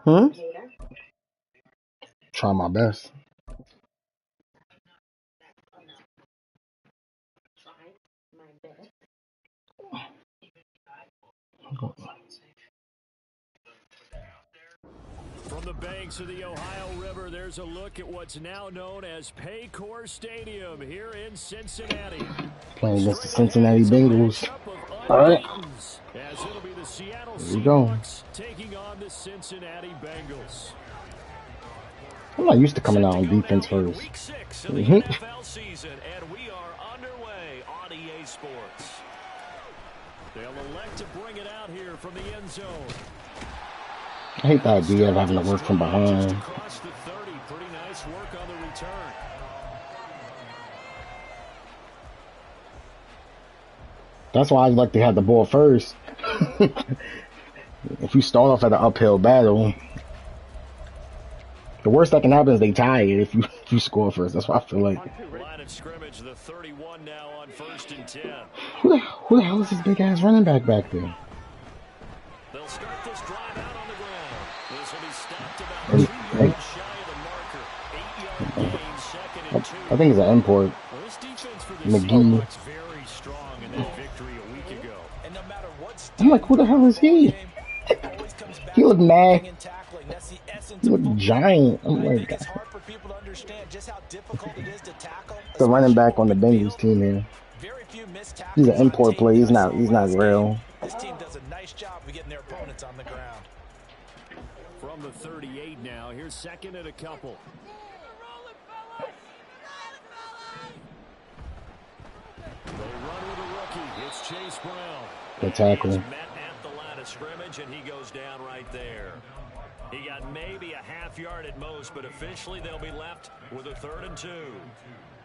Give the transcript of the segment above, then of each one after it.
Hmm? Try my best. From the banks of the Ohio River, there's a look at what's now known as Paycor Stadium here in Cincinnati. Playing against the Cincinnati Bengals. All right. As it'll be the Seattle Here we go. Seahawks taking on the Cincinnati Bengals. I'm not used to coming out on defense first. Week 6 of the OMFL season, and we are underway on EA Sports. They'll elect to bring it out here from the end zone. I hate the idea of having to work from behind. Across the 30, pretty nice work on the return. That's why I like to have the ball first. If you start off at an uphill battle, the worst that can happen is they tie it if you score first. That's what I feel like. Line of scrimmage, the 31 now on 1st and 10. Who the hell is this big ass running back there? They'll start this drive out on the ground. This will be stopped about 2 yards shy of the marker. 8-yard gain, 2nd and 2. I think it's an import. Well, this defense for the McGee. Seahawks very strong in that victory a week ago. And no matter what, I'm like, who the hell is he? He looked mad. He looked giant. I'm like, it's hard for people to understand just how difficult it is to tackle. The running back on the Bengals team here. He's an import play. He's not real. This team does a nice job of getting their opponents on the ground. From the 38 now, here's 2nd and a couple. They run with a rookie. It's Chase Brown. Good tackle. Met at the line of scrimmage, and he goes down right there. He got maybe a half yard at most, but officially they'll be left with a 3rd and 2.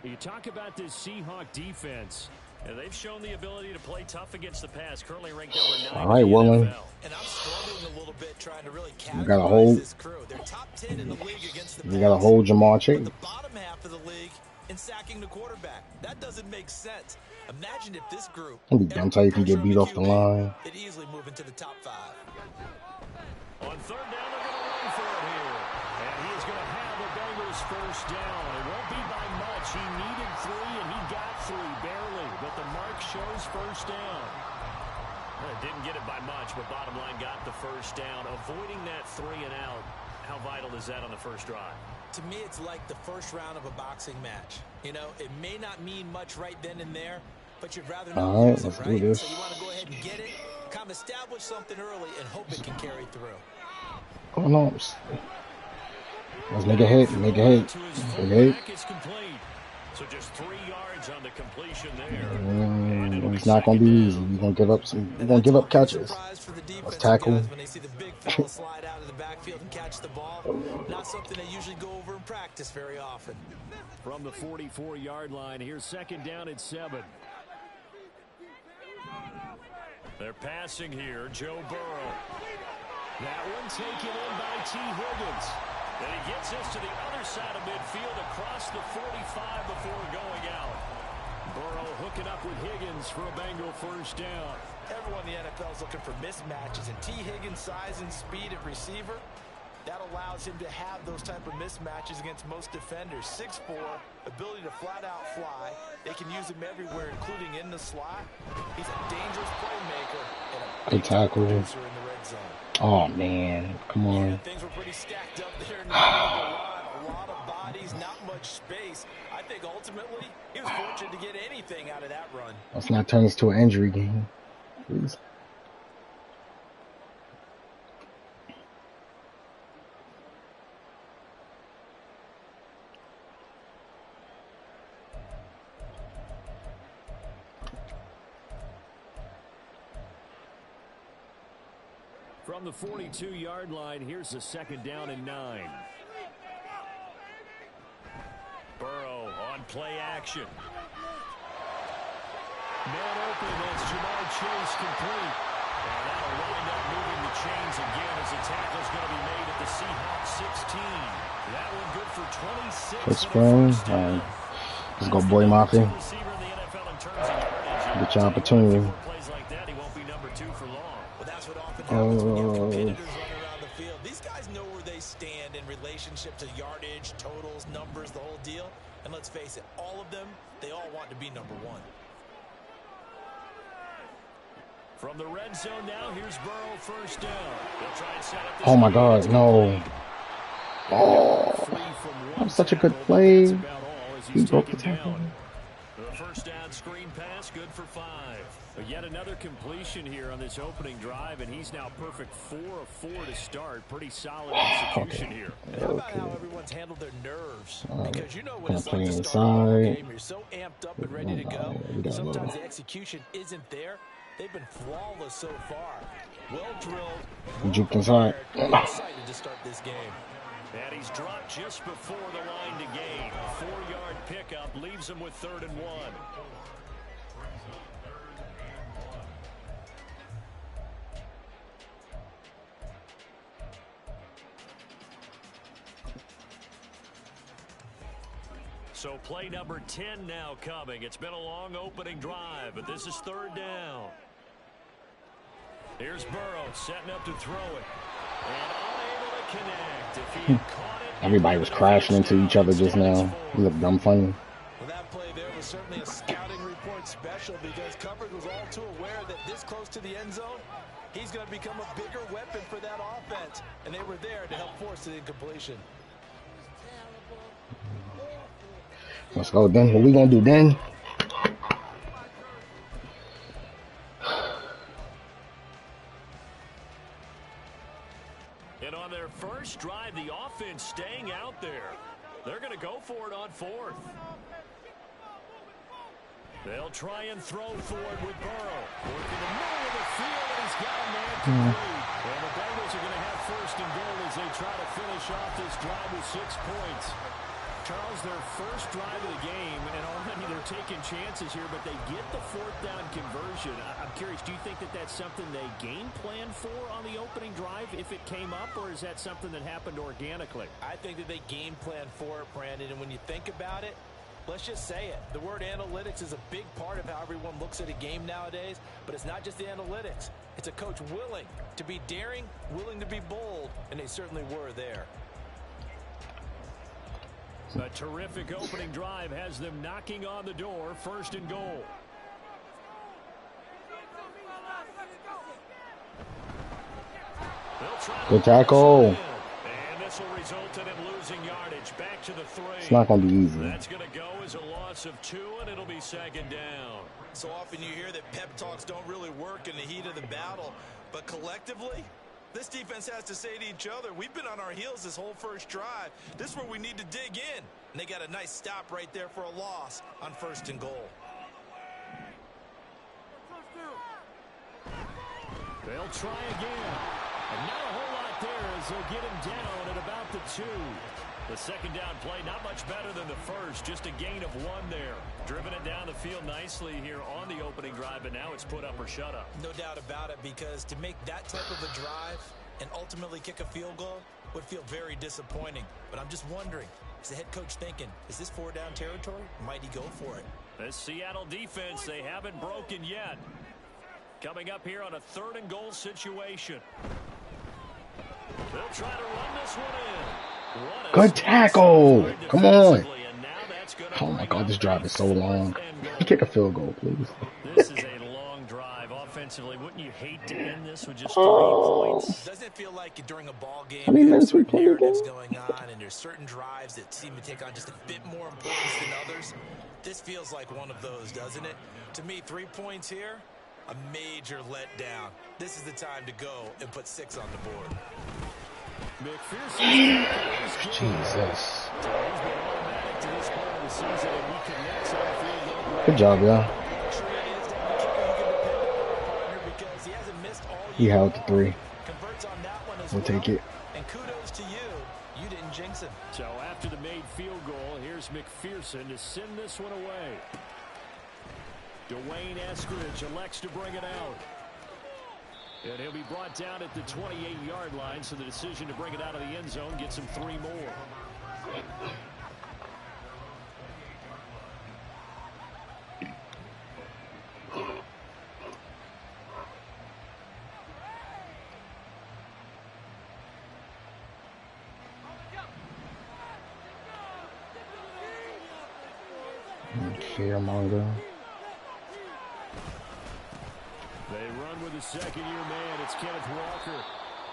You talk about this Seahawk defense, and they've shown the ability to play tough against the pass. Currently ranked number 9. All right, Willen. And I'm struggling a little bit trying to really categorize this crew. They're top 10 in the league against the You got to hold Jamar Chase. the bottom half of the league in sacking the quarterback. That doesn't make sense. Imagine if this group. Don't tell you can get beat off the line. It easily move into the top 5. On 3rd down, they're going to run for it here. And he is going to have the Bengals 1st down. It won't be by much. He needed 3, and he got 3, barely. But the mark shows 1st down. Well, didn't get it by much, but bottom line got the 1st down. Avoiding that 3 and out, how vital is that on the first drive? To me, it's like the first round of a boxing match. You know, it may not mean much right then and there, but you'd rather not lose it, right? Do this. So you want to go ahead and get it, kind of establish something early, and hope it can carry through. Oh no! Let's make a hit. Make a hit. So just 3 yards on the completion there. It's not gonna be easy. You're gonna give up some. You're gonna give up catches. Let's tackle. When they see the big fella slide out of the backfield and catch the ball, not something they usually go over in practice very often. From the 44-yard line, here's 2nd down at 7. They're passing here, Joe Burrow. That one taken in by T. Higgins. And he gets us to the other side of midfield across the 45 before going out. Burrow hooking up with Higgins for a Bengal 1st down. Everyone in the NFL is looking for mismatches, and T. Higgins' size and speed at receiver, that allows him to have those type of mismatches against most defenders. 6'4", ability to flat-out fly. They can use him everywhere, including in the slot. He's a dangerous playmaker and a big tackle producer in the red zone. Oh, man. Come on. Yeah, things were pretty stacked up there in the a lot of bodies, not much space. I think ultimately he was fortunate to get anything out of that run. Let's not turn this to an injury game, please. From the 42-yard line, here's the 2nd down and 9. Burrow on play action. Man open as Jamar Chase complete. And that'll wind up moving the chains again as the tackle's going to be made at the Seahawks 16. That one good for 26. Good spring. Let's go, boy Mafia. Get your opportunity. field. These guys know where they stand in relationship to yardage, totals, numbers, the whole deal. And let's face it, all of them, they all want to be number one. From the red zone now, here's Burrow first down. They'll try and set up this. Oh my God, no. Oh, that was such a good play. He broke the tackle. The first down screen pass, good for 5. But yet another completion here on this opening drive, and he's now perfect 4 of 4 to start. Pretty solid execution here. How about how everyone's handled their nerves? Because you know what it's play like to start a ball inside. game. You're so amped up and ready to go. Sometimes the execution isn't there. They've been flawless so far. Well drilled. Juke inside. Excited to start this game. And he's dropped just before the line to gain. 4-yard pickup leaves him with 3rd and 1. So play number 10 now coming. It's been a long opening drive, but this is 3rd down. Here's Burrow setting up to throw it. And unable to connect. If he had caught it, Everybody was crashing into each other just now. It looked dumb funny. Well, that play there was certainly a scouting report special because coverage was all too aware that this close to the end zone, he's going to become a bigger weapon for that offense. And they were there to help force the incompletion. Let's go, then. What we gonna do, then? And on their first drive, the offense staying out there. They're going to go for it on 4th. They'll try and throw for it with Burrow. Working the middle of the field, and he's got a man complete. And the Bengals are going to have 1st and goal as they try to finish off this drive with 6 points. Charles, their first drive of the game, and already they're taking chances here, but they get the 4th down conversion. I'm curious, do you think that that's something they game plan for on the opening drive if it came up, or is that something that happened organically? I think that they game plan for it, Brandon, and when you think about it, let's just say it. The word analytics is a big part of how everyone looks at a game nowadays, but it's not just the analytics. It's a coach willing to be daring, willing to be bold, and they certainly were there. A terrific opening drive has them knocking on the door. 1st and goal. Good tackle. And this will result in him losing yardage. Back to the 3. It's not gonna be easy. That's going to go as a loss of 2, and it'll be 2nd down. So often you hear that pep talks don't really work in the heat of the battle, but collectively, this defense has to say to each other, we've been on our heels this whole first drive. This is where we need to dig in. And they got a nice stop right there for a loss on 1st and goal. They'll try again. And not a whole lot there as they'll get him down at about the 2. The 2nd down play, not much better than the first. Just a gain of 1 there. Driven it down the field nicely here on the opening drive, but now it's put up or shut up. No doubt about it, because to make that type of a drive and ultimately kick a field goal would feel very disappointing. But I'm just wondering, is the head coach thinking, is this 4-down territory? Might he go for it? This Seattle defense, they haven't broken yet. Coming up here on a 3rd and goal situation. They'll try to run this one in. Good tackle. Come on. Oh my God, this drive is so long. Kick a field goal, please. This is a long drive offensively. Wouldn't you hate to end this with just 3 points? Doesn't it feel like during a ball game, How many minutes we played narratives again? going on, and there's certain drives that seem to take on just a bit more importance than others? This feels like one of those, doesn't it? To me, 3 points here, a major letdown. This is the time to go and put 6 on the board. Jesus. Good job, y'all. He held the 3. We'll take it. And kudos to you. You didn't jinx him. So after the made field goal, here's McPherson to send this one away. Dwayne Eskridge elects to bring it out. And he'll be brought down at the 28-yard line, so the decision to bring it out of the end zone gets him 3 more. Fearmonger. They run with the second-year man. It's Kenneth Walker.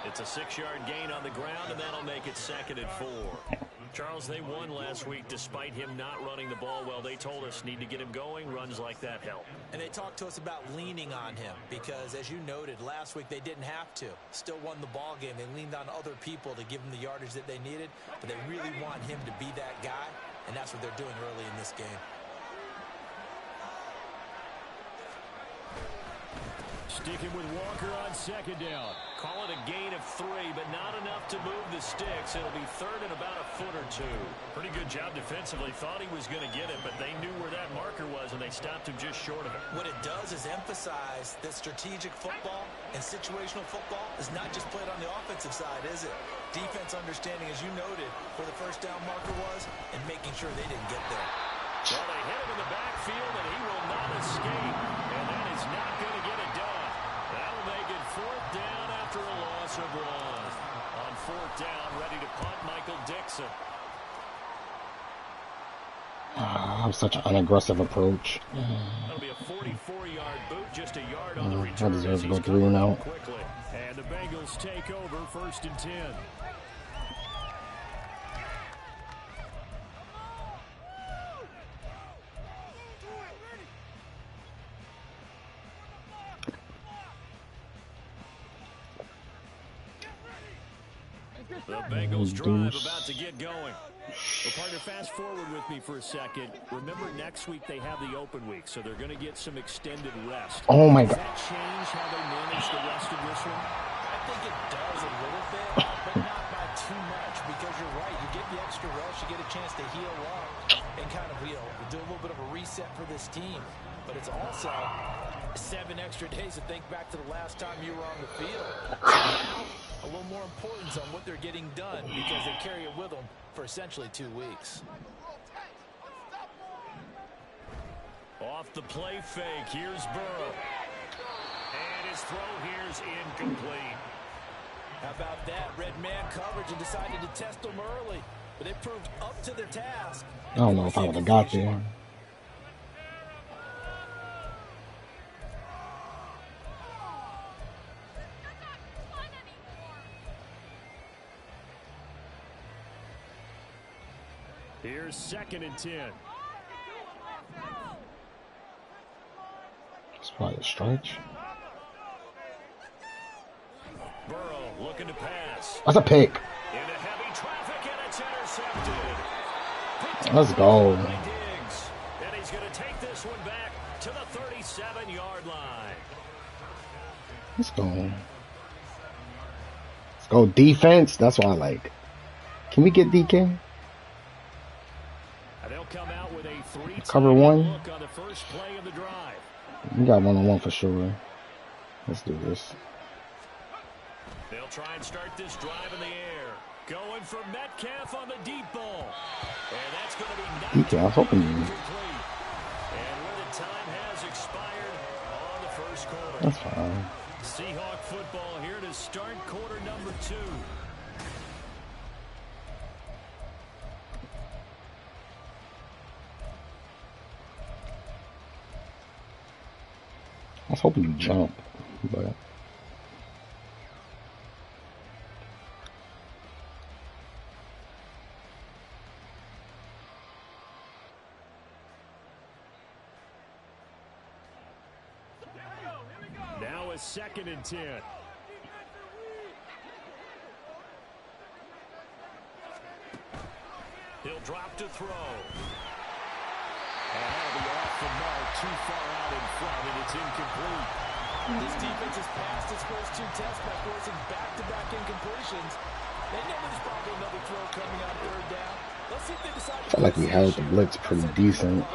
It's a 6-yard gain on the ground, and that'll make it 2nd and 4. Charles, they won last week despite him not running the ball well. They told us need to get him going. Runs like that help. And they talked to us about leaning on him because, as you noted, last week they didn't have to. Still won the ball game. They leaned on other people to give them the yardage that they needed, but they really want him to be that guy, and that's what they're doing early in this game. Sticking with Walker on 2nd down. Call it a gain of 3, but not enough to move the sticks. It'll be 3rd and about a foot or 2. Pretty good job defensively. Thought he was going to get it, but they knew where that marker was, and they stopped him just short of it. What it does is emphasize that strategic football and situational football is not just played on the offensive side, is it? Defense understanding, as you noted, where the first down marker was and making sure they didn't get there. Well, they hit him in the backfield, and he will not escape, and that is not going to get it done. That'll make it 4th down after a loss of 1. On 4th down, ready to punt, Michael Dixon. I'm such an unaggressive approach. That'll be a 44-yard boot, just a yard on the return. I deserve to go 3 and out. Quickly. And the Bengals take over 1st and 10. The Bengals drive about to get going. Well, partner, fast forward with me for a second. Remember, next week they have the open week, so they're going to get some extended rest. Oh, my God. Does that change how they manage the rest of this one? I think it does a little bit, but not by too much, because you're right. You get the extra rest, you get a chance to heal up and kind of, do a little bit of a reset for this team. But it's also 7 extra days to think back to the last time you were on the field. So now, a little more importance on what they're getting done because they carry it with them for essentially 2 weeks. Off the play fake, here's Burrow. And his throw here's incomplete. How about that? Red man coverage and decided to test them early. But they proved up to their task. I don't know if I would have got there. Here's 2nd and 10. It's probably a stretch. Burrow looking to pass. That's a pick. Into heavy traffic, and it's intercepted. Let's go. And he's going to take this one back to the 37-yard line. Let's go. Let's go defense. That's what I like. Can we get DK? They'll come out with a 3 Cover 1. look on the first play of the drive. We got 1-on-1 for sure. Let's do this. They'll try and start this drive in the air. Going for Metcalf on the deep ball. And that's going to be DK, I was hoping you. And where the time has expired on the first quarter. That's fine. Seahawk football here to start quarter number 2. I was hoping you jump, but now a 2nd and 10. He'll drop to throw. And that'll be off the mark, too far out in front, and it's incomplete. This defense has passed its first 2 tests by forcing back-to-back incompletions. They know there's probably another throw coming on 3rd down. Let's see if they decide to I feel like we held the blitz pretty decent.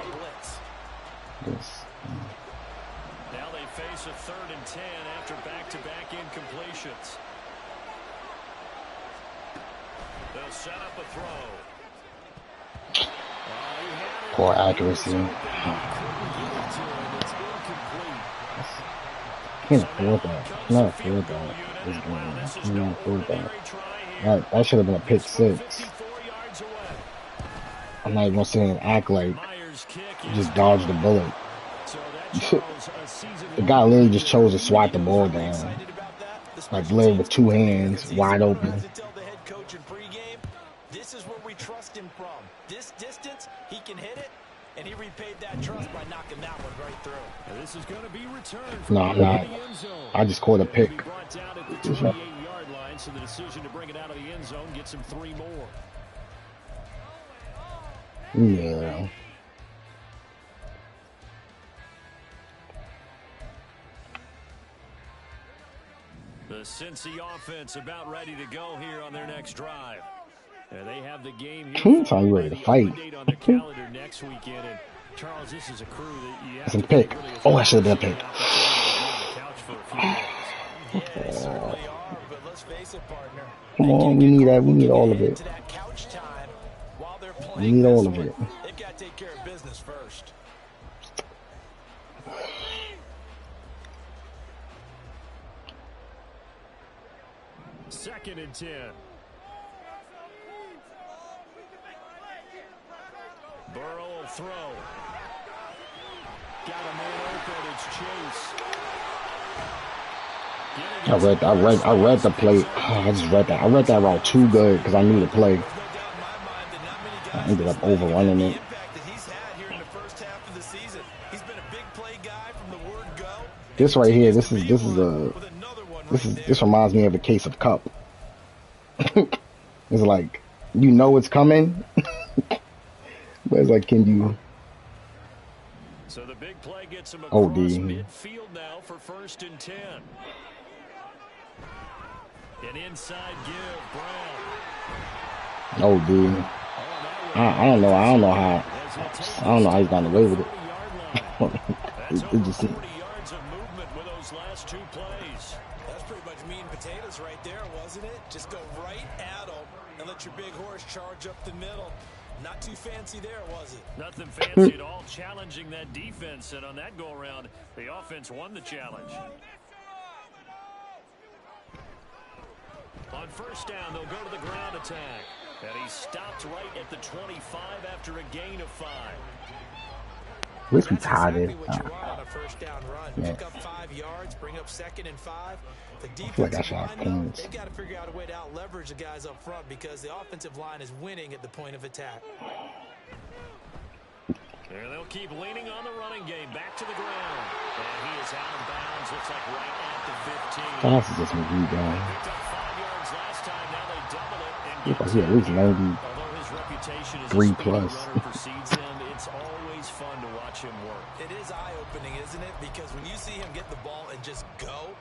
Now they face a 3rd and 10 after back-to-back incompletions. They'll set up a throw. Poor accuracy. Can't afford that. Not afford that. This game. Can't afford that. That should have been a pick 6. I'm not even gonna sit and act like Myers kick Just dodged the bullet. So that, Charles, a season The guy literally just chose to swat the ball down. Like literally with two hands, wide open. This is where we trust him from. This distance, he can hit it, and he repaid that trust by knocking that one right through. And this is going to be returned No, I'm not. I just caught a pick. Brought down at the 28-yard line, so the decision to bring it out of the end zone gets him 3 more. Yeah. The Cincy offense about ready to go here on their next drive. And they have the game here. Time you ready to fight. On their calendar next weekend. And Charles, this is a crew that you have to pick. Oh, I should have been picked. Come on, we need that. We need all of it. We need all of it. They've got to take care of business first. Second and 10. Burrow will throw. Got a man open. It's Chase. I read the play. I just read that. I read that route too good because I knew the play. I ended up overrunning it. This right here, this reminds me of a case of Cup. It's like, you know it's coming, but it's like, can you? So the big play gets him across midfield now for 1st and 10. An inside give, Brown. Oh, dude. I don't know. I don't know how he's gotten away with it. It just seems. Last 2 plays. That's pretty much meat and potatoes right there, wasn't it? Just go right at them and let your big horse charge up the middle. Not too fancy there, was it? Nothing fancy at all, challenging that defense, and on that go-around, the offense won the challenge. On 1st down, they'll go to the ground attack, and he stopped right at the 25 after a gain of 5. At least we tied it. Yeah. Pick up 5 yards, bring up 2nd and 5. The defensive line, though, they've got to figure out a way to out-leverage the guys up front because the offensive line is winning at the point of attack. And they'll keep leaning on the running game. Back to the ground. And he is out of bounds. Looks like right at the 15. That's just McGee going. Picked up 5 yards last time. Now they double it. And looks like he at least 93 plus. It's always fun to watch him work. It is eye-opening, isn't it? Because when you see him get the ball and just go,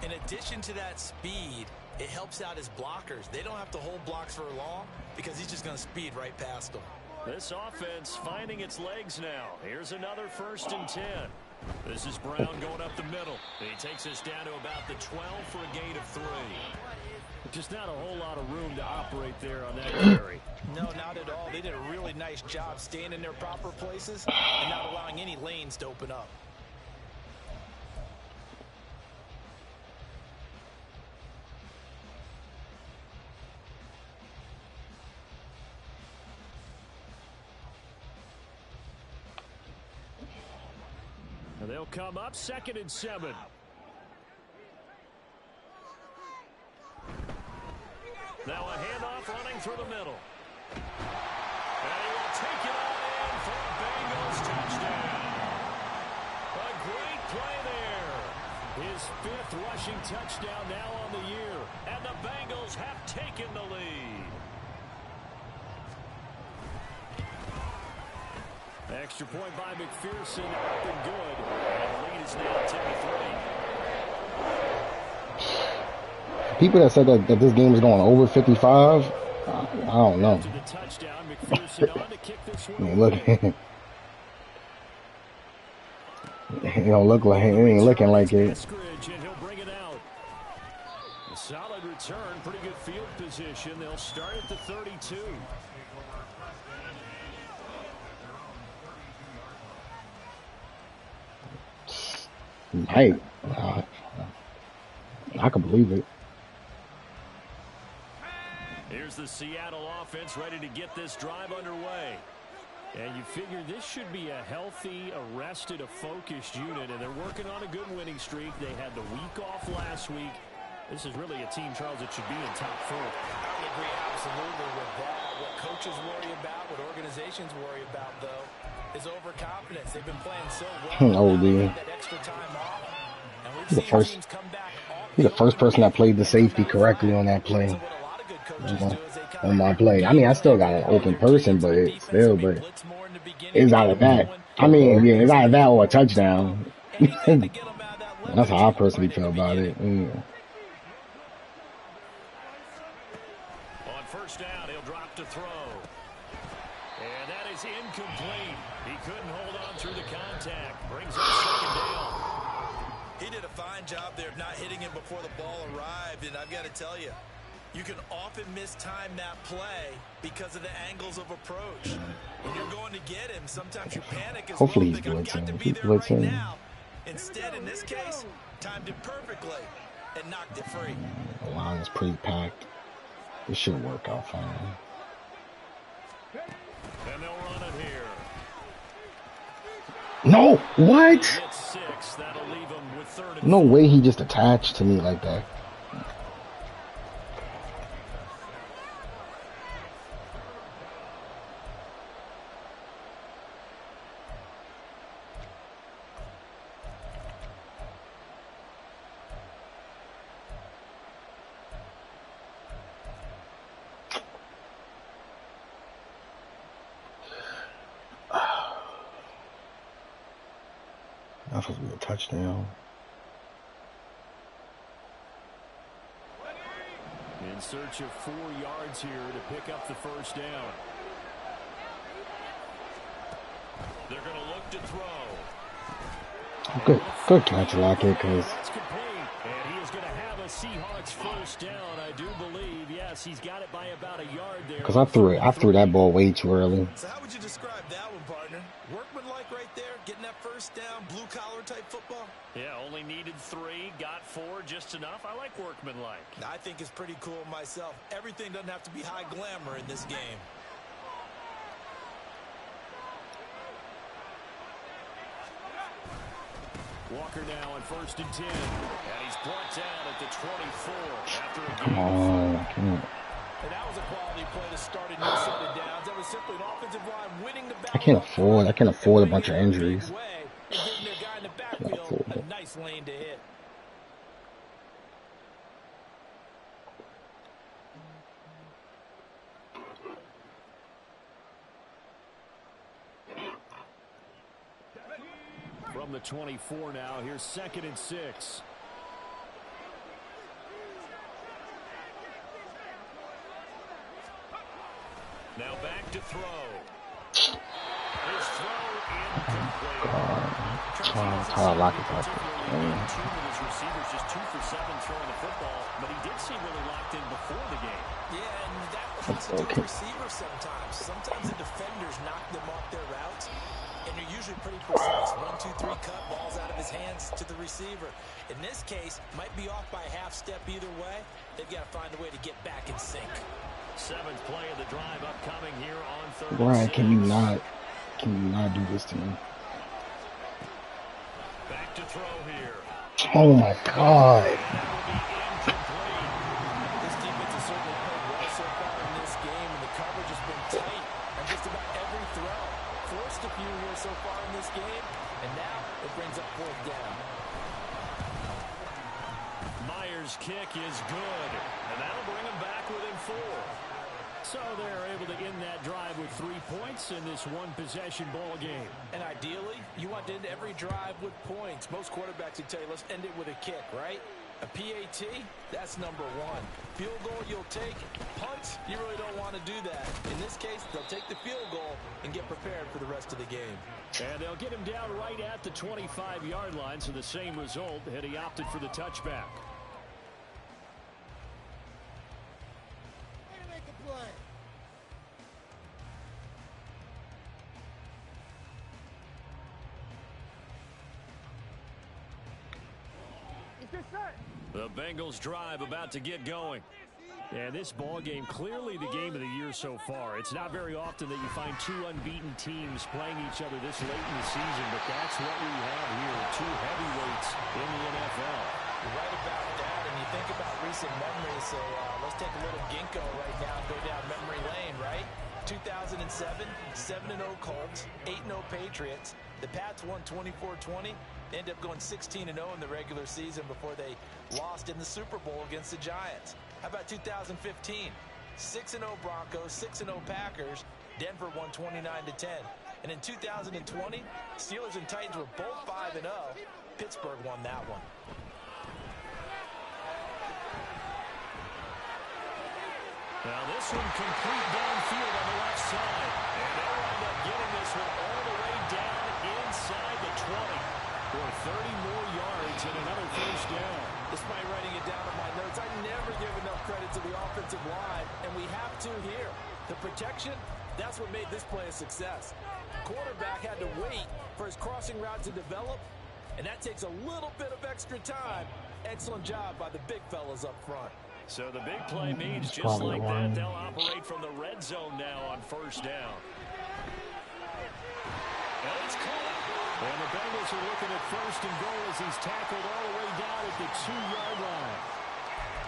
in addition to that speed, it helps out his blockers. They don't have to hold blocks for long because he's just going to speed right past them. This offense finding its legs now. Here's another 1st and 10. This is Brown going up the middle. He takes us down to about the 12 for a gain of 3. Just not a whole lot of room to operate there on that carry. No, not at all. They did a really nice job staying in their proper places and not allowing any lanes to open up. And they'll come up 2nd and 7. Now a handoff running through the middle. And he will take it all in for a Bengals touchdown. A great play there. His 5th rushing touchdown now on the year. And the Bengals have taken the lead. Extra point by McPherson, up and good. And the lead is now 10-3. People that said that this game was going over 55, I don't know. Look, it don't look like it ain't looking like it. A solid return, pretty good field position. They'll start at the 32. Hey, I can believe it. Here's the Seattle offense ready to get this drive underway. And you figure this should be a healthy, arrested, a focused unit, and they're working on a good winning streak. They had the week off last week. This is really a team, Charles, that should be in top 4. I would agree absolutely with that. What coaches worry about, what organizations worry about, though, is overconfidence. They've been playing so well. Oh, dude. That extra time off. And we've He's the seen first. teams come back off He's the first person that played the safety correctly on that play. So what a lot of good coaches do is they kind On my play. I mean, I still got an open person, but it's still, but it's out of that. I mean, yeah, it's out of that or a touchdown. That's how I personally feel about it. Yeah. On first down, he'll drop to throw. And that is incomplete. He couldn't hold on through the contact. Brings up second down. He did a fine job there of not hitting him before the ball arrived, and I've got to tell you, you can often mistime that play because of the angles of approach. When you're going to get him, sometimes you panic as Hopefully well. he's blitzing. Be He's there right blitzing. now. Instead, in this case, timed it perfectly and knocked it free. The line is pretty packed. This should work out fine. And they'll run it here. No! What? Gets 6. That'll leave him with 3rd and No way he just attached to me like that. That's supposed to be a touchdown. in search of 4 yards here to pick up the first down. They're going to look to throw. Good catch, Lockett, because That's complete, and he is going to have a Seahawks first down. I do believe, yes, he's got it by about a yard there. because I threw that ball way too early. So how would you describe that one, partner? Workmanlike right there, getting that first down, blue-collar type football? Yeah, only needed 3, got 4, just enough. I like workmanlike. I think it's pretty cool myself. Everything doesn't have to be high glamour in this game. Walker now on 1st and 10. And he's brought down at the 24 after a Come gain. on, I can't. And that was a quality play to start a new set of downs. That was simply an offensive line winning the battle. I can't afford a bunch of injuries. And giving their guy in the backfield a nice lane to hit. From the 24 now, here's 2nd and 6. Now back to throw. His throw incomplete. Lockett got His receivers just 2 for 7 throwing the football, but he did seem really locked in before the game. Yeah, and that has to do with receivers sometimes. Sometimes the defenders knock them off their routes, and they're usually pretty precise. 1, 2, 3 cut, balls out of his hands to the receiver. In this case, might be off by a half step either way. They've got to find a way to get back in sync. 7th play of the drive upcoming here on 3rd. Brian, can you not do this to me? Back to throw here. Oh my God. This defense has certainly played well so far in this game, and the coverage has been tight on just about every throw. Forced a few here so far in this game, and now it brings up 4th down. Myers' kick is good, and that'll bring him back within 4. So they're able to end that drive with 3 points in this one-possession ball game. And ideally, you want to end every drive with points. Most quarterbacks would tell you, let's end it with a kick, right? A PAT, that's number 1. Field goal, you'll take. Punts, you really don't want to do that. In this case, they'll take the field goal and get prepared for the rest of the game. And they'll get him down right at the 25-yard line, so the same result, and he opted for the touchback. The Bengals drive about to get going. And this ball game, clearly the game of the year so far. It's not very often that you find two unbeaten teams playing each other this late in the season, but that's what we have here, two heavyweights in the NFL. You're right about that, and you think about recent memories, so let's take a little ginkgo right now and go down memory lane, right? 2007, 7-0 Colts, 8-0 Patriots. The Pats won 24-20. They ended up going 16-0 in the regular season before they lost in the Super Bowl against the Giants. How about 2015? 6-0 Broncos, 6-0 Packers. Denver won 29-10. And in 2020, Steelers and Titans were both 5-0. Pittsburgh won that one. Now this one complete downfield on the left side. And they wind up getting this one all the way down inside the 20 for 30 more yards and another first down. Despite writing it down on my notes, I never give enough credit to the offensive line, and we have to here. The protection, that's what made this play a success. Quarterback had to wait for his crossing route to develop, and that takes a little bit of extra time. Excellent job by the big fellas up front. So the big play means just like that, they'll operate from the red zone now on first down. And it's caught. And the Bengals are looking at first and goal as he's tackled all the way down at the 2-yard line.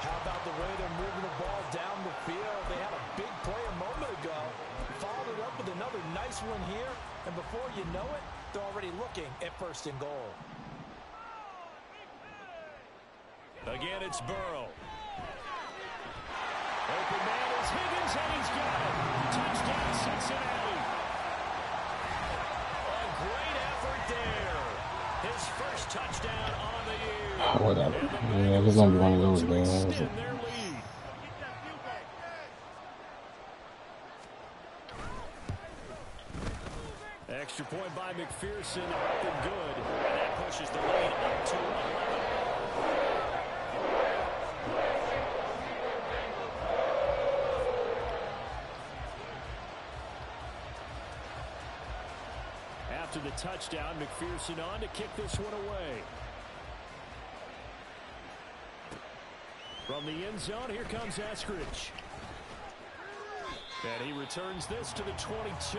How about the way they're moving the ball down the field? They had a big play a moment ago. Followed it up with another nice one here. And before you know it, they're already looking at first and goal. Again, it's Burrow. Open man is Higgins, and he's got it. Touchdown, Cincinnati. A great effort there. His first touchdown on the year. Whatever. Yeah, this is going to be one of those games. Extra point by McPherson, up and good. And that pushes the lead up to 11. After the touchdown, McPherson on to kick this one away. From the end zone, here comes Eskridge. And he returns this to the 22.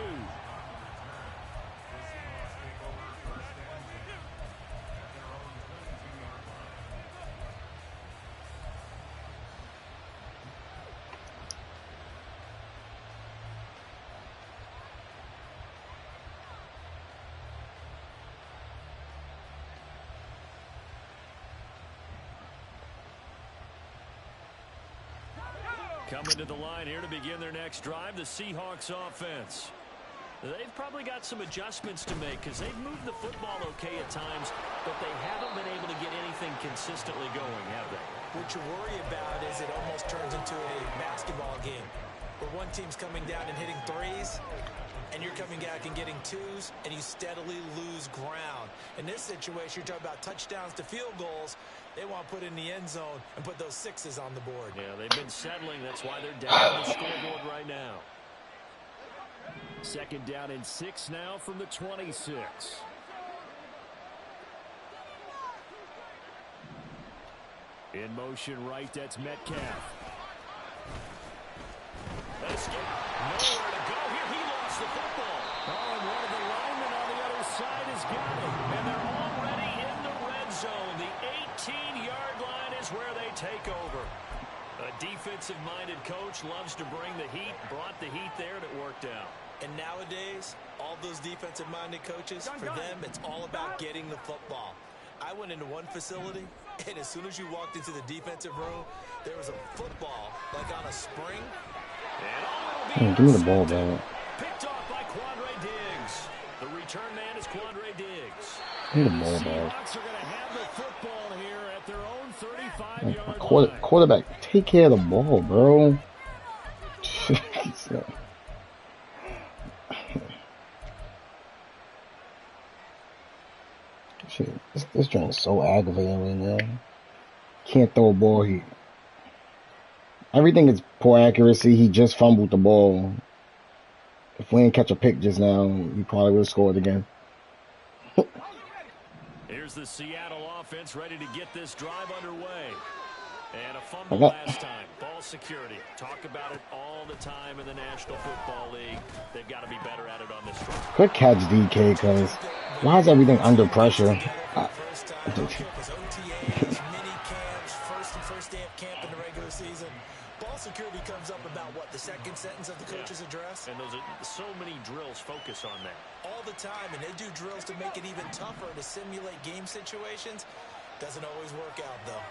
Coming to the line here to begin their next drive, the Seahawks offense. They've probably got some adjustments to make because they've moved the football okay at times, but they haven't been able to get anything consistently going, have they? What you worry about is it almost turns into a basketball game where one team's coming down and hitting threes, and you're coming back and getting twos, and you steadily lose ground. In this situation, you're talking about touchdowns to field goals. They want to put in the end zone and put those sixes on the board. Yeah, they've been settling. That's why they're down on the scoreboard right now. Second down and 6 now from the 26. In motion right, that's Metcalf. Nowhere to go here. He lost the football. Oh, and one of the linemen on the other side has got it. And they're already in the red zone. The 18-yard line is where they take over. A defensive-minded coach loves to bring the heat, brought the heat there, and it worked out. And nowadays, all those defensive-minded coaches, for them, it's all about getting the football. I went into one facility, and as soon as you walked into the defensive room, there was a football, like on a spring. Hey, give me the ball, bro. Picked off by Quandre Diggs. The return man is Quandre Diggs. Give me the ball, bro. Seahawks are going to have the football here at their own 35-yard line. Quarterback, take care of the ball, bro. Shit, this joint is so aggravating right now. Can't throw a ball here. Everything is poor accuracy. He just fumbled the ball. If we didn't catch a pick just now, he probably would have scored again. Here's the Seattle offense ready to get this drive underway. And a fumble last time. Ball security. Talk about it all the time in the National Football League. They've got to be better at it on this front. Quick catch, DK, because why is everything under pressure? First day of camp in the regular season. Ball security comes up about what, the second sentence of the coach's address? And those are so many drills focus on that. All the time, and they do drills to make it even tougher to simulate game situations. Doesn't always work out, though.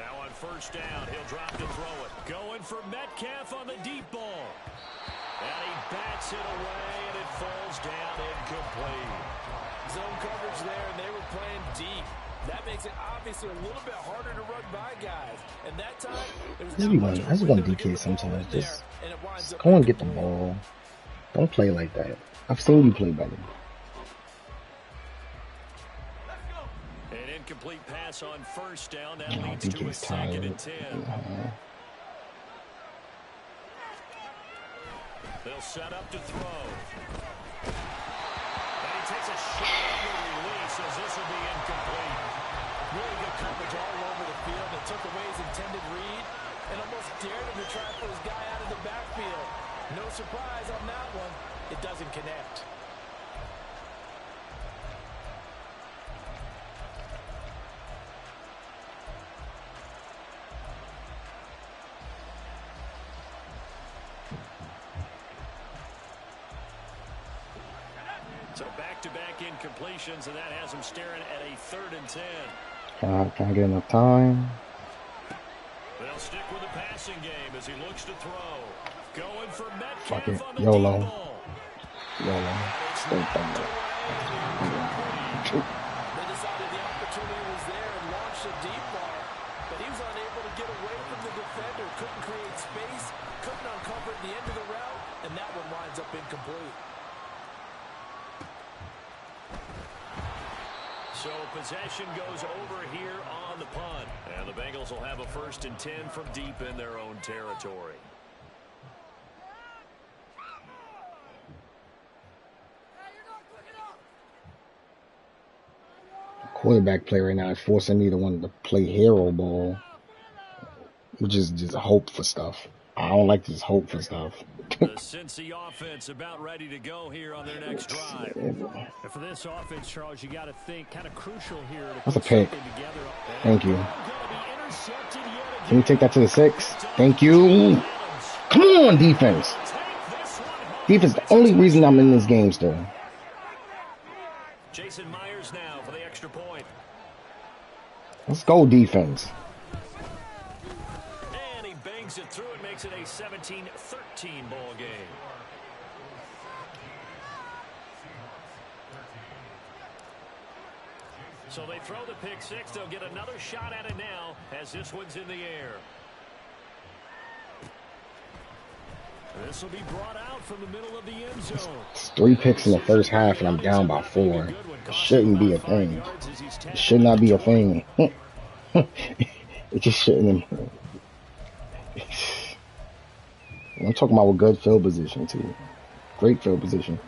Now on first down, he'll drop to throw it. Going for Metcalf on the deep ball. And he bats it away, and it falls down incomplete. Zone coverage there, and they were playing deep. That makes it obviously a little bit harder to run by guys. And that time, I just want DK sometimes. Just go and get the ball. Don't play like that. I've seen you play better. An incomplete pass on first down. That leads to a second and 10. They'll set up to throw. And he takes a shot on the release as this will be incomplete. Really good coverage all over the field. It took away his intended read and almost dared him to try for his guy out of the backfield. No surprise on that one. It doesn't connect. So back-to-back incompletions, and that has him staring at a 3rd and 10. Can I get enough time? They'll stick with the passing game as he looks to throw. Going for Metcalf. Fuck it. On the YOLO. deep ball. YOLO. Stay thunder. They decided the opportunity was there and launched a deep ball, but he was unable to get away from the defender. Couldn't create space, couldn't uncover at the end of the route, and that one winds up incomplete. So possession goes over here on the punt. And the Bengals will have a 1st and 10 from deep in their own territory. Quarterback play right now is forcing me to want to play hero ball, which is just hope for stuff. I don't like this hope for stuff. The Cincy offense about ready to go here on their next drive. And for this offense, Charles, you got to think kind of crucial here. That's a pick. Thank you. Can you take that to the 6? Thank you. Come on, defense. Defense, the only reason I'm in this game still. Jason Myers now for the extra point. Let's go, defense. And he bangs it through and makes it a 17-13 ball game. So they throw the pick 6. They'll get another shot at it now as this one's in the air. This will be brought out from the middle of the end zone. It's 3 picks in the first half, and I'm down by 4. It shouldn't be a thing. It should not be a thing. It just shouldn't. I'm talking about a good field position, too. Great field position.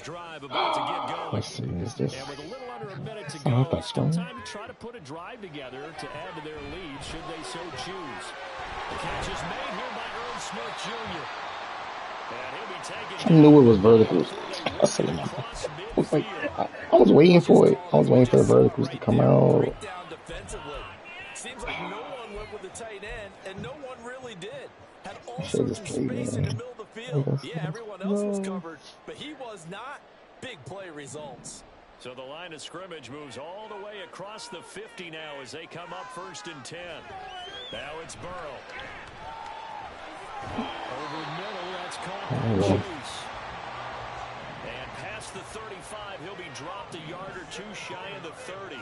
Drive about to get going. Let's see, is this? And with a little under a minute to go, still time to try to put a drive together to add to their lead should they so choose. The catch is made here by Earl Smith Jr. And he'll be taking I knew it was verticals. I was waiting for it. I was waiting for the verticals to come out. Seems like no one went with the tight end, and no one really did. Had all sorts of space in the middle of the field. Yeah, everyone else was covered, but he was not. Big play results. So the line of scrimmage moves all the way across the 50 now as they come up 1st and 10. Now it's Burrow. Over the middle, that's caught by Juice. And past the 35, he'll be dropped a yard or 2 shy of the 30.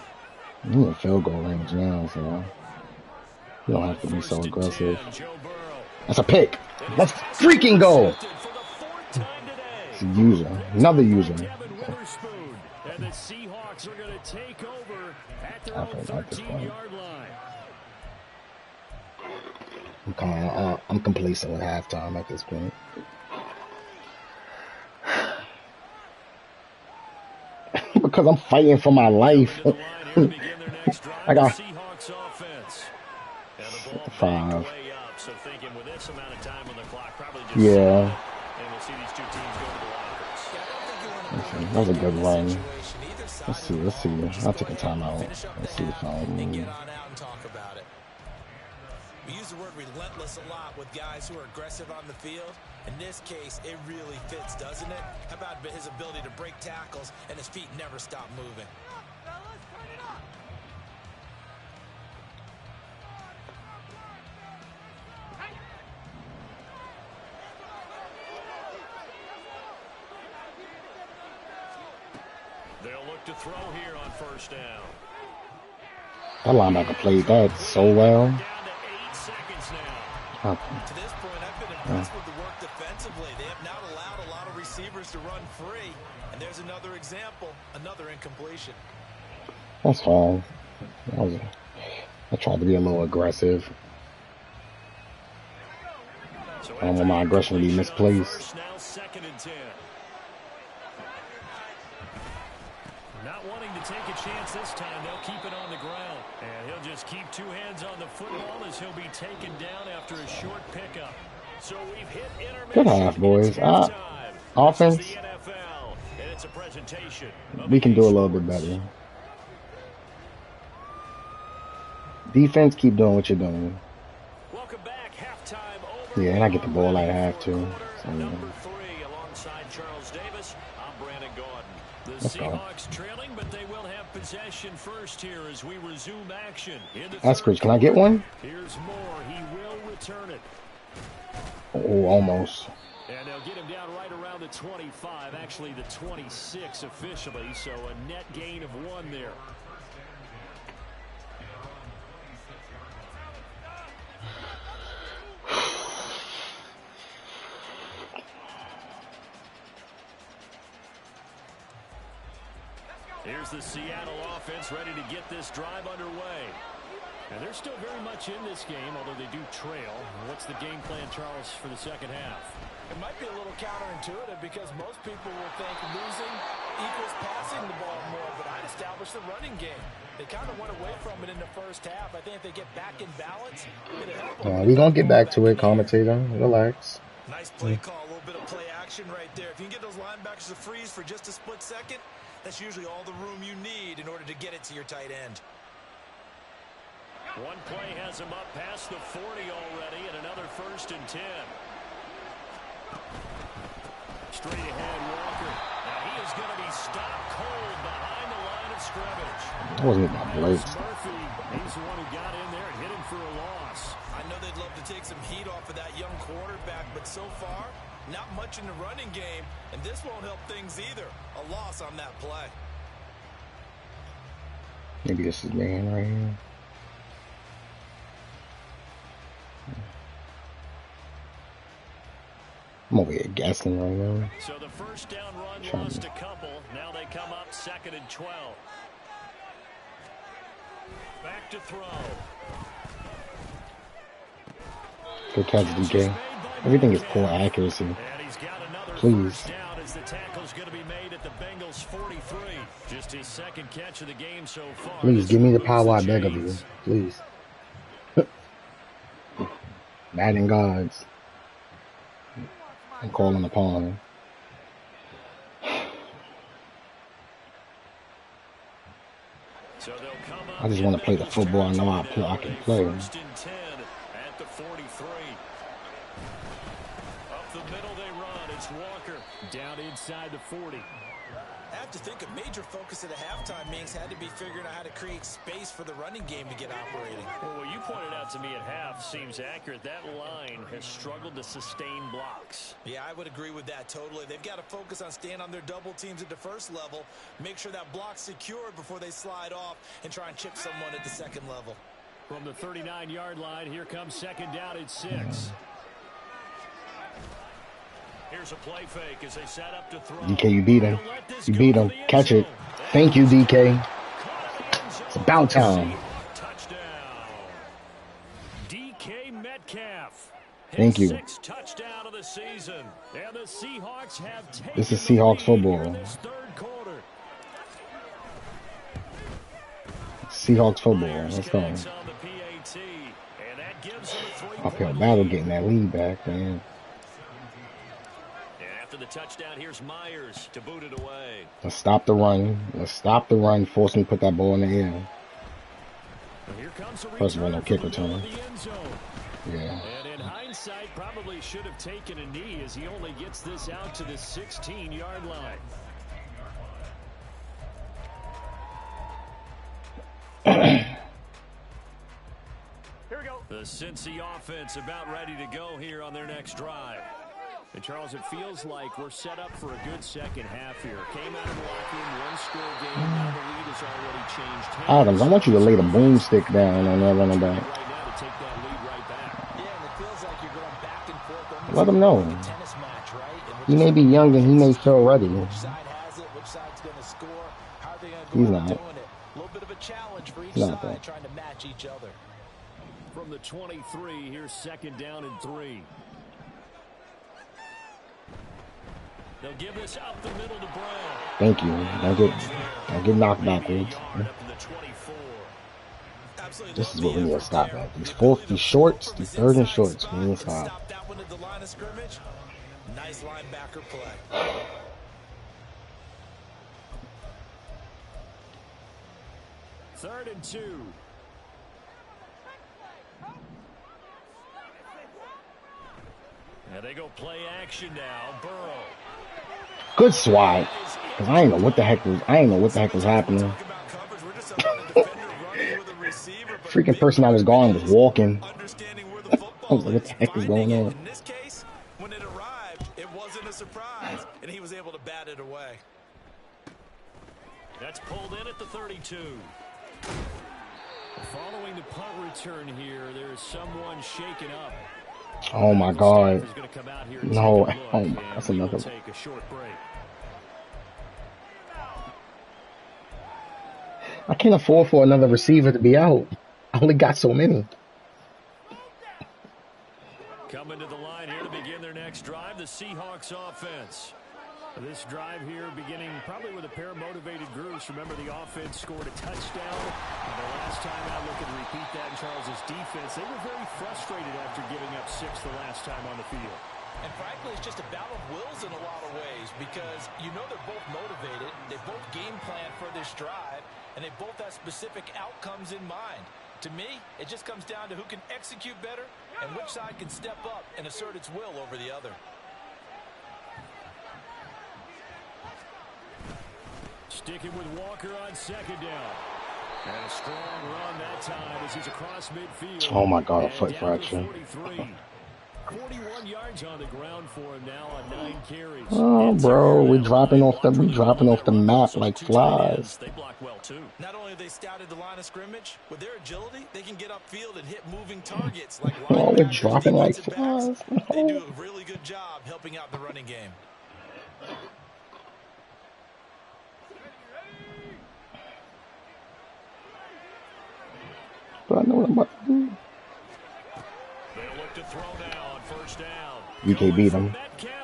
You're in field goal range now, so you don't have to be so aggressive. That's a pick. Let's freaking go. It's a user. Another user. And the Seahawks are going to take over at their own 13-yard line. I'm complacent with halftime at this point. Because I'm fighting for my life. I got 5. Yeah. That was a good run. Let's see. I'll take a timeout. Let's see if I and get on out and talk about it. We use the word relentless a lot with guys who are aggressive on the field. In this case, it really fits, doesn't it? How about his ability to break tackles and his feet never stop moving? They'll look to throw here on first down. That linebacker played that so well. Down to 8 seconds now. Okay. To this point, I've been impressed with the work defensively. They have not allowed a lot of receivers to run free. And there's another example, another incompletion. That's fine. I tried to be a little aggressive. I don't want my aggression to be misplaced. Now 2nd and 10. Not wanting to take a chance this time, they'll keep it on the ground. And he'll just keep 2 hands on the football as he'll be taken down after a short pickup. So we've hit intermission. Good half, boys. Offense. The NFL, and it's a presentation. We can do a little bit better. Defense, keep doing what you're doing. Welcome back. Halftime over. Yeah, and I get the ball at half too. So, Number 3 alongside Charles Davis. I'm Brandon Gordon. The let's go. Seahawks trailing, but they will have possession first here as we resume action. Eskridge, can I get one? Here's Moore. He will return it. Oh, almost. And they'll get him down right around the 25, actually the 26 officially, so a net gain of 1 there. Here's the Seattle offense ready to get this drive underway. And they're still very much in this game, although they do trail. What's the game plan, Charles, for the second half? It might be a little counterintuitive because most people will think losing equals passing the ball more, but I'd establish the running game. They kind of went away from it in the first half. I think if they get back in balance, it'll help them. We're going to get back to it, commentator. Relax. Nice play call, a little bit of play action right there. If you can get those linebackers to freeze for just a split second, that's usually all the room you need in order to get it to your tight end. One play has him up past the 40 already, and another 1st and 10. Straight ahead, Walker. Now he is going to be stopped cold behind the line of scrimmage. That wasn't my blitz. Murphy, he's the one who got in there and hit him for a loss. I know they'd love to take some heat off of that young quarterback, but so far, not much in the running game, and this won't help things either. A loss on that play. Maybe this is man right here. I'm over here guessing right now. So the first down run lost a couple. Now they come up 2nd and 12. Back to throw. Good catch, DK. Everything is poor accuracy. And he's got another Please. first down as the tackle's going to be made at the Bengals 43. Just his 2nd catch of the game so far. Please, give me the power, I beg of you. Please. Madden gods. I'm calling upon him. So they'll come up I just want to play the football I know I can play. 1st and 10 at the 43. Up the middle they run. It's Walker down inside the 40. I have to think a major focus at the halftime meetings had to be figuring out how to create space for the running game to get operating. Well, what you pointed out to me at half seems accurate. That line has struggled to sustain blocks. Yeah, I would agree with that totally. They've got to focus on staying on their double teams at the first level, make sure that block's secured before they slide off and try and chip someone at the second level. From the 39-yard line, here comes 2nd down at 6. Here's a play fake as they set up to throw. DK, you beat him. You beat him. Catch it. Thank you, DK. It's about time. Touchdown. DK Metcalf. Thank you. Sixth touchdown of the season. And the Seahawks have taken This is Seahawks football. this third quarter. Seahawks football. Let's go. Uphill battle getting that lead back, man. And after the touchdown, here's Myers to boot it away. Let's stop the run. Let's stop the run. Force him to put that ball in the air. First of all, no kick return. Yeah. And in hindsight, probably should have taken a knee as he only gets this out to the 16-yard line. Here we go. The Cincy offense about ready to go here on their next drive. And Charles, it feels like we're set up for a good second half here. Came out of the locker room, one-score game. Now the lead has already changed hands. Adams, I want you to lay the boomstick down on that running back. Right now to take that lead right back. Yeah, and it feels like you're going back and forth. Let him know. Tennis match, right? He may be young and he may feel ready. Which side has it? Which side's going to score? How are they going to go He's about not. doing it? A little bit of a challenge for each Not side, that. trying to match each other. From the 23, here's second down and 3. They'll give this up the middle to Brown. Thank you. Don't get knocked backwards. This is what we need to stop at. These shorts, these third and shorts, we need to stop. That one at the line of scrimmage. Nice linebacker play. Third and 2. And they go play action now. Burrow. Good swat. Cause I didn't know what the heck was happening. Freaking person I was going was walking. I was like, what the heck is going on? In this case, when it arrived, it wasn't a surprise, and he was able to bat it away. That's pulled in at the 32. Following the punt return here, there is someone shaken up. Oh my God. No, oh my, that's another one. Take a short break. I can't afford for another receiver to be out. I only got so many. Coming to the line here to begin their next drive, the Seahawks offense. This drive here beginning probably with a pair of motivated groups. Remember, the offense scored a touchdown. And the last time out, look and repeat that in Charles's defense. They were very frustrated after giving up 6 the last time on the field. And frankly, it's just a battle of wills in a lot of ways because you know they're both motivated. They both game plan for this drive, and they both have specific outcomes in mind. To me, it just comes down to who can execute better and which side can step up and assert its will over the other. Sticking with Walker on second down. And a strong run that time as he's across midfield. Oh my God, a foot fraction. 41 yards on the ground for him now on 9 carries. Oh, bro, we dropping off the map like flies. They block well too. Not only have they scouted the line of scrimmage, with their agility, they can get upfield and hit moving targets like Oh, we're linebackers, dropping like defensive backs. flies. They do a really good job helping out the running game. But I know what I'm about to do. They'll look to throw now on first down. DK beat him.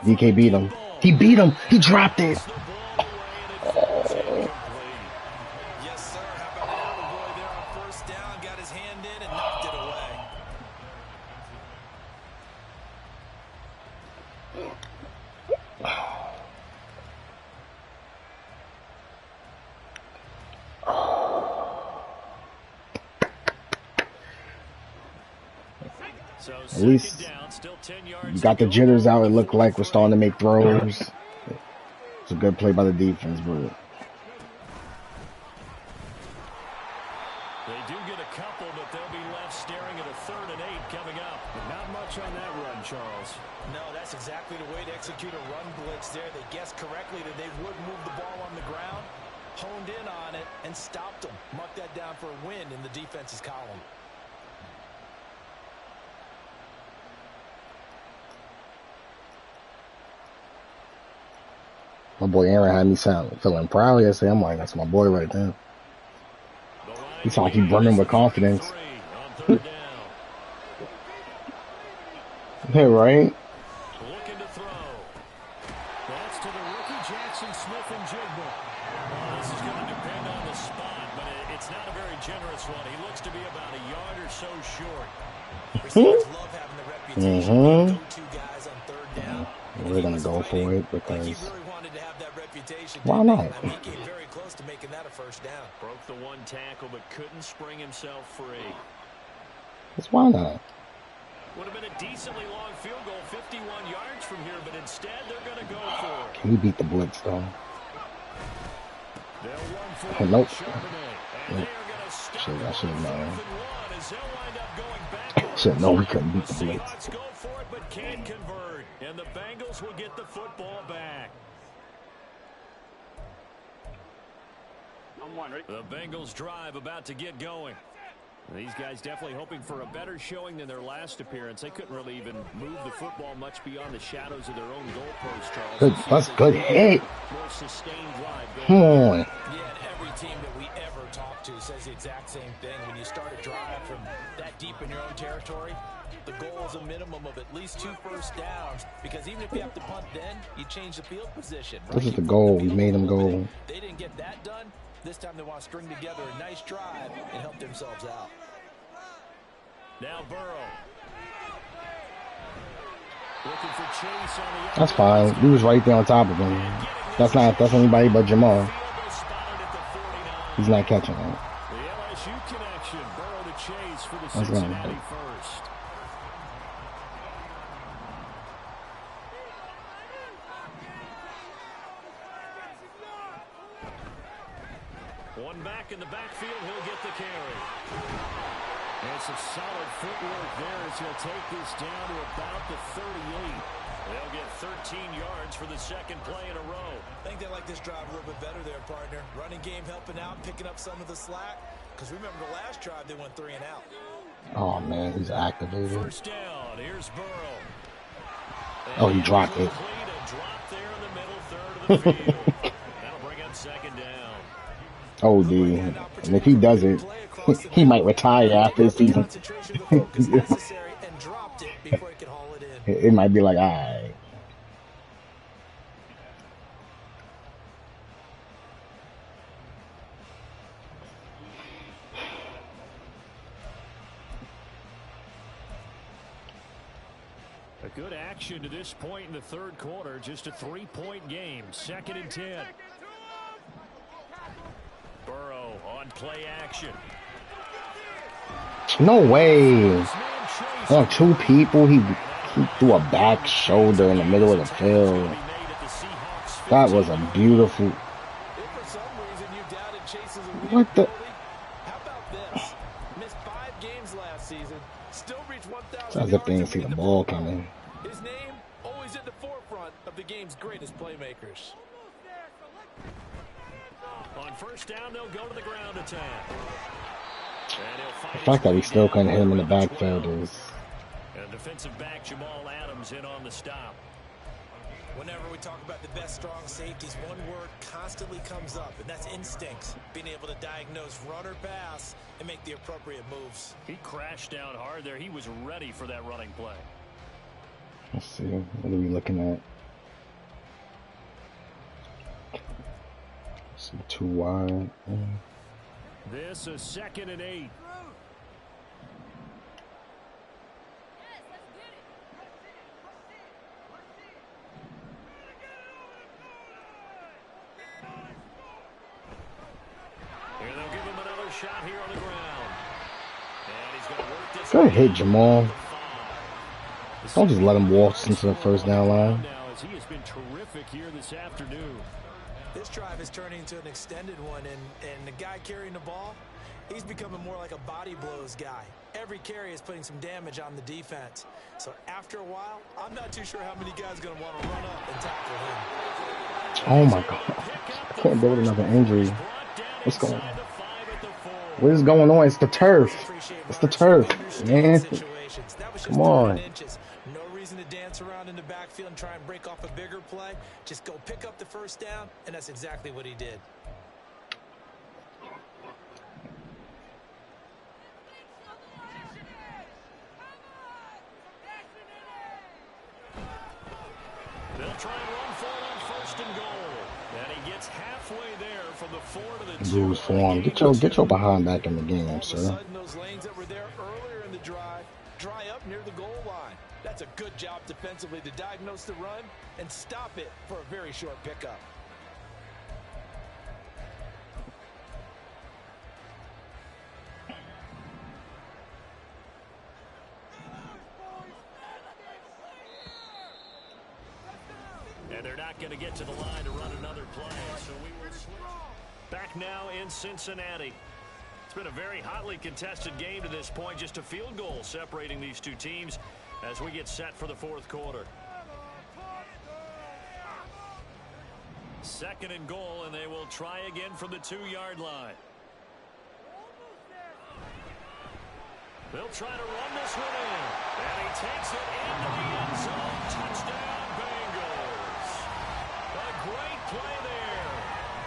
DK beat him. He beat him. He dropped it. Yes, sir. How about the boy there on first down? Got his hand in and knocked it away. At least you got the jitters out. It looked like we're starting to make throws. It's a good play by the defense, but They do get a couple, but they'll be left staring at a 3rd and 8 coming up. But not much on that run, Charles. No, that's exactly the way to execute a run blitz there. They guessed correctly that they would move the ball on the ground, honed in on it, and stopped them. Mark that down for a win in the defense's column. my boy Aaron had me feeling proud yesterday. I'm like, that's my boy right there. He sound like he's brimming with confidence. Yeah, right? Looking to throw. That's to the rookie, Jackson Smith and Jigba. Well, this is going to depend on the spot, but it's not a very generous one. He looks to be about a yard or so short. Receivers love having the reputation of being go-to guys on third down. We're gonna go for it because He really wanted to have that reputation. why not? I mean, he came very close to making that a first down. Broke the one tackle, but couldn't spring himself free. Because why not? Would have been a decently long field goal, 51 yards from here, but instead they're going to go for it. Can we beat the blitz though? They'll run for Nope. Charbonnet, and they are going to stop Shit, I should have known. as they'll wind up going backwards. Shit, no, we couldn't beat the The blitz. Seahawks go for it, but can't convert, and the Bengals will get the football back. The Bengals drive about to get going. These guys definitely hoping for a better showing than their last appearance. They couldn't really even move the football much beyond the shadows of their own goalpost, Charles. Good, that's good hit. More sustained drive Come on. Yeah, and every team that we ever talk to says the exact same thing. When you start a drive from that deep in your own territory, the goal is a minimum of at least 2 first downs, because even if you have to punt then, you change the field position. Right? This is the goal. We made them go. They didn't get that done. This time they want to string together a nice drive and help themselves out. Now Burrow. Looking for Chase on the That's fine. We was right there on top of him. That's anybody but Jamal. He's not catching it. The LSU connection. Burrow to Chase for the That's Cincinnati first. One back in the backfield, he'll get the carry. And some solid footwork there as he'll take this down to about the 38. They'll get 13 yards for the second play in a row. I think they like this drive a little bit better there, partner. Running game helping out, picking up some of the slack. Because remember the last drive, they went 3 and out. Oh man, he's activated. First down, here's Burrow. Oh, he dropped it. A drop there in the middle third of the field. That'll bring up second down. Oh, dude. And if he does it, he might retire after the season. It might be like, all right. A good action to this point in the third quarter. Just a 3-point game. 2nd and 10. Burrow on play action. No way. On 2 people, he threw a back shoulder in the middle of the field. That was a beautiful. What the? How about this? Missed 5 games last season. Still reached 1,000 It's as if they didn't yards see the ball coming. His name always at the forefront of the game's greatest playmakers. On first down, they'll go to the ground attack. The fact that we still couldn't hit him in the backfield is. And defensive back Jamal Adams in on the stop. Whenever we talk about the best strong safeties, one word constantly comes up, and that's instincts. Being able to diagnose run or pass and make the appropriate moves. He crashed down hard there. He was ready for that running play. Let's see. What are we looking at? Let's see, 2 wide. This is 2nd and 8. And they'll give him another shot here on the ground. And he's going to work this. Good hit, Jamal. Don't just let him walk into the first down line. He has been terrific here this afternoon. This drive is turning into an extended one, and the guy carrying the ball, he's becoming more like a body blows guy. Every carry is putting some damage on the defense. So after a while, I'm not too sure how many guys are going to want to run up and tackle him. Oh my God. I can't deal with another injury. What's going on? What is going on? It's the turf. It's the turf, man. Come on. No reason to dance around in the backfield and try and break off a bigger play. Just go pick up the first down, and that's exactly what he did. and goal. And he gets halfway there from the 4 to the 2. Bruce form. Get your behind back in the game, sir. All of a sudden, those lanes that were there earlier in the drive dry up near the goal line. That's a good job defensively to diagnose the run and stop it for a very short pickup. And they're not going to get to the line to run another play. So we will switch. Back now in Cincinnati. It's been a very hotly contested game to this point. Just a field goal separating these two teams as we get set for the fourth quarter. 2nd and goal, and they will try again from the 2-yard line. They'll try to run this one in. And he takes it into the end zone. Touchdown, Bengals. A great play there.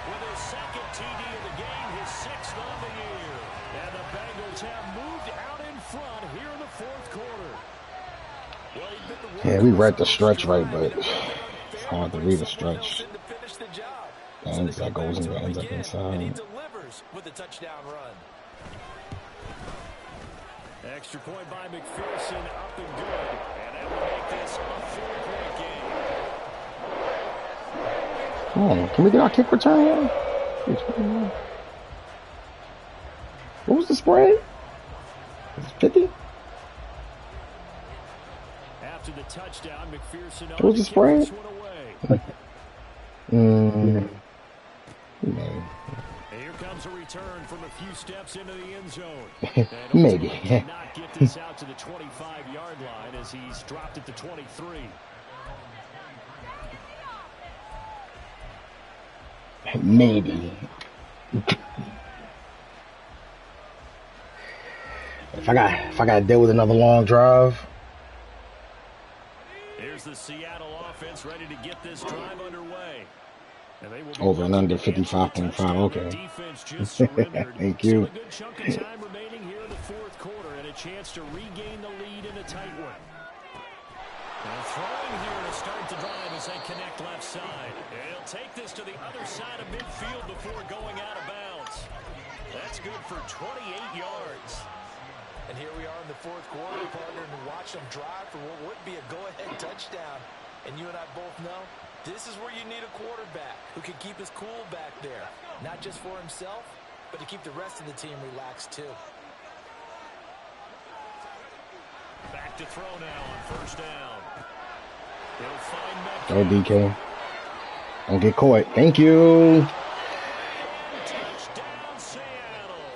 With his 2nd TD of the game, his 6th on the year. And the Bengals have moved out in front here in the fourth quarter. Yeah, we read the stretch right, but it's hard to read the stretch. And that goes and ends up inside. And he delivers with a touchdown run. Extra point by McPherson, up and good. And that will make this a 4-point game. Come on, can we get our kick return? What was the spread? 50? After the touchdown, McPherson What was the spread? Here comes a return from a few steps into the end zone. Maybe. Not get this out to the 25-yard line as he's dropped at the 23. Maybe. If I got to deal with another long drive. Here's the Seattle offense ready to get this drive underway. Over and under 55.5. Okay. Thank you. A good chunk of time remaining here in the fourth quarter and a chance to regain the lead in a tight one. And throwing here to start the drive as they connect left side. And he'll take this to the other side of midfield before going out of bounds. That's good for 28 yards. And here we are in the fourth quarter, partner, and watch them drive for what would be a go-ahead touchdown. And you and I both know this is where you need a quarterback who can keep his cool back there. Not just for himself, but to keep the rest of the team relaxed too. Back to throw now on first down. He'll find Metcalf. Go DK. Don't get caught. Thank you. Touchdown Seattle.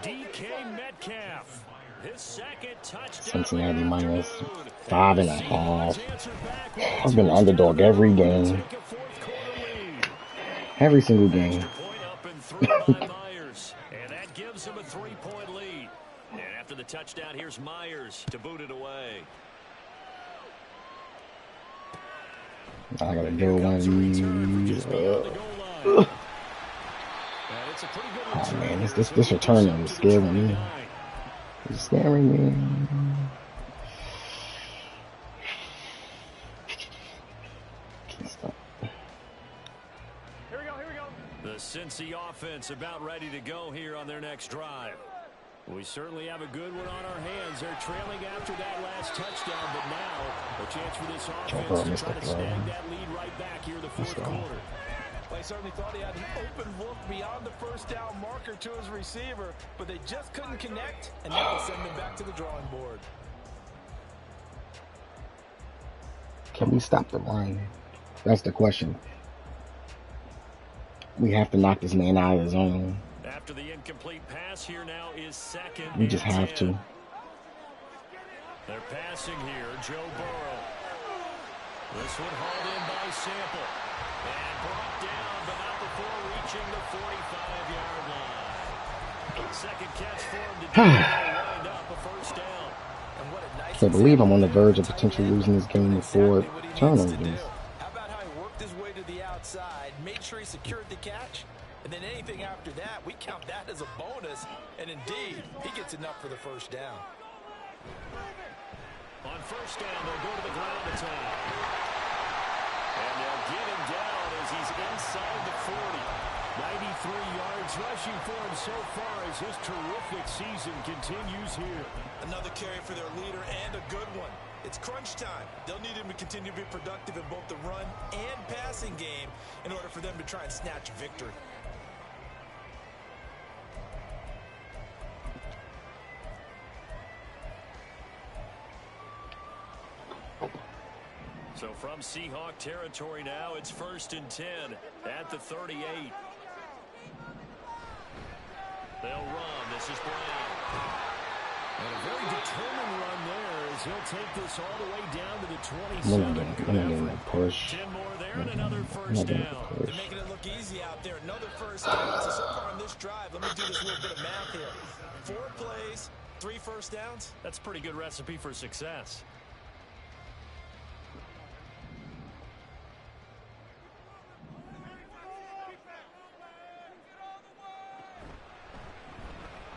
DK Metcalf. His 2nd touchdown. Cincinnati minus 5.5. I've been underdog every game. Every single game. And that gives him a 3-point lead. And after the touchdown, here's Myers to boot it away. I gotta do one of these. Oh man, this return is scaring me. It's scaring me. Can't stop. Here we go. The Cincy offense about ready to go here on their next drive. We certainly have a good one on our hands. They're trailing after that last touchdown, but now a chance for this offense to try to snag that lead right back here in the fourth quarter. They certainly thought he had an open look beyond the first down marker to his receiver, but they just couldn't connect, and that will send them back to the drawing board. Can we stop the run? That's the question. We have to knock this man out of his zone. After the incomplete pass, here now is 2nd. We just have to. They're passing here, Joe Burrow. This one hauled in by Sample. And brought down, but not before reaching the 45-yard line. 2nd catch for him to wind up a first down. And what a nice I can't believe I'm on the verge of potentially losing this game with 4 turnovers. How about how he worked his way to the outside, made sure he secured the catch, and then anything after that, we count that as a bonus. And indeed, he gets enough for the first down. On first down, they'll go to the ground attack. And they'll get him down 40. 93 yards rushing for him so far as his terrific season continues here. Another carry for their leader and a good one. It's crunch time. They'll need him to continue to be productive in both the run and passing game in order for them to try and snatch a victory. So from Seahawk territory now, it's 1st and 10 at the 38. They'll run. This is Brown. And a very determined run there as he'll take this all the way down to the 27. I'm gonna get that push. 10 more there and another first down. They're making it look easy out there. Another first down. So far on this drive, let me do this little bit of math here. 4 plays, 3 first downs. That's a pretty good recipe for success.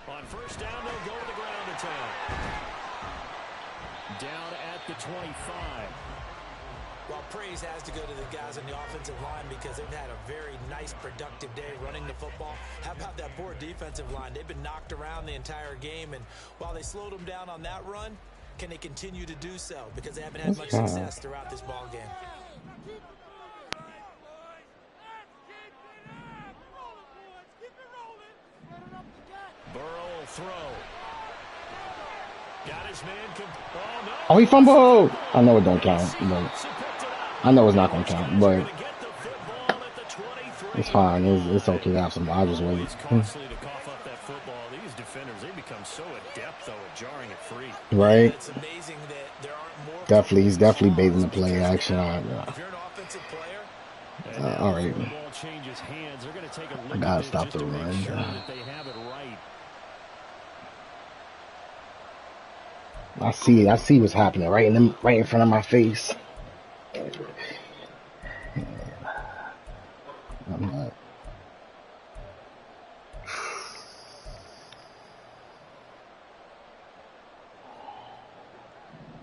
On first down, they'll go to the ground attack. Down at the 25. Well, praise has to go to the guys on the offensive line because they've had a very nice, productive day running the football. How about that poor defensive line? They've been knocked around the entire game, and while they slowed them down on that run, can they continue to do so? Because they haven't had much success throughout this ball game. Burrow will throw. Got his man. Oh, he fumbled! I know it don't count, but I know it's not going to count, but it's fine. It's okay to have some. I'll just wait. It's costly to cough up that football. These defenders, they become so adept, though, at jarring it free. Right? It's amazing that there aren't more. Definitely, he's definitely baiting the play action. If you're an offensive player, All right. The ball changes hands. They're going to take a look I gotta at it stop just the to make run. sure that they have it right. I see what's happening right in front of my face. I'm not.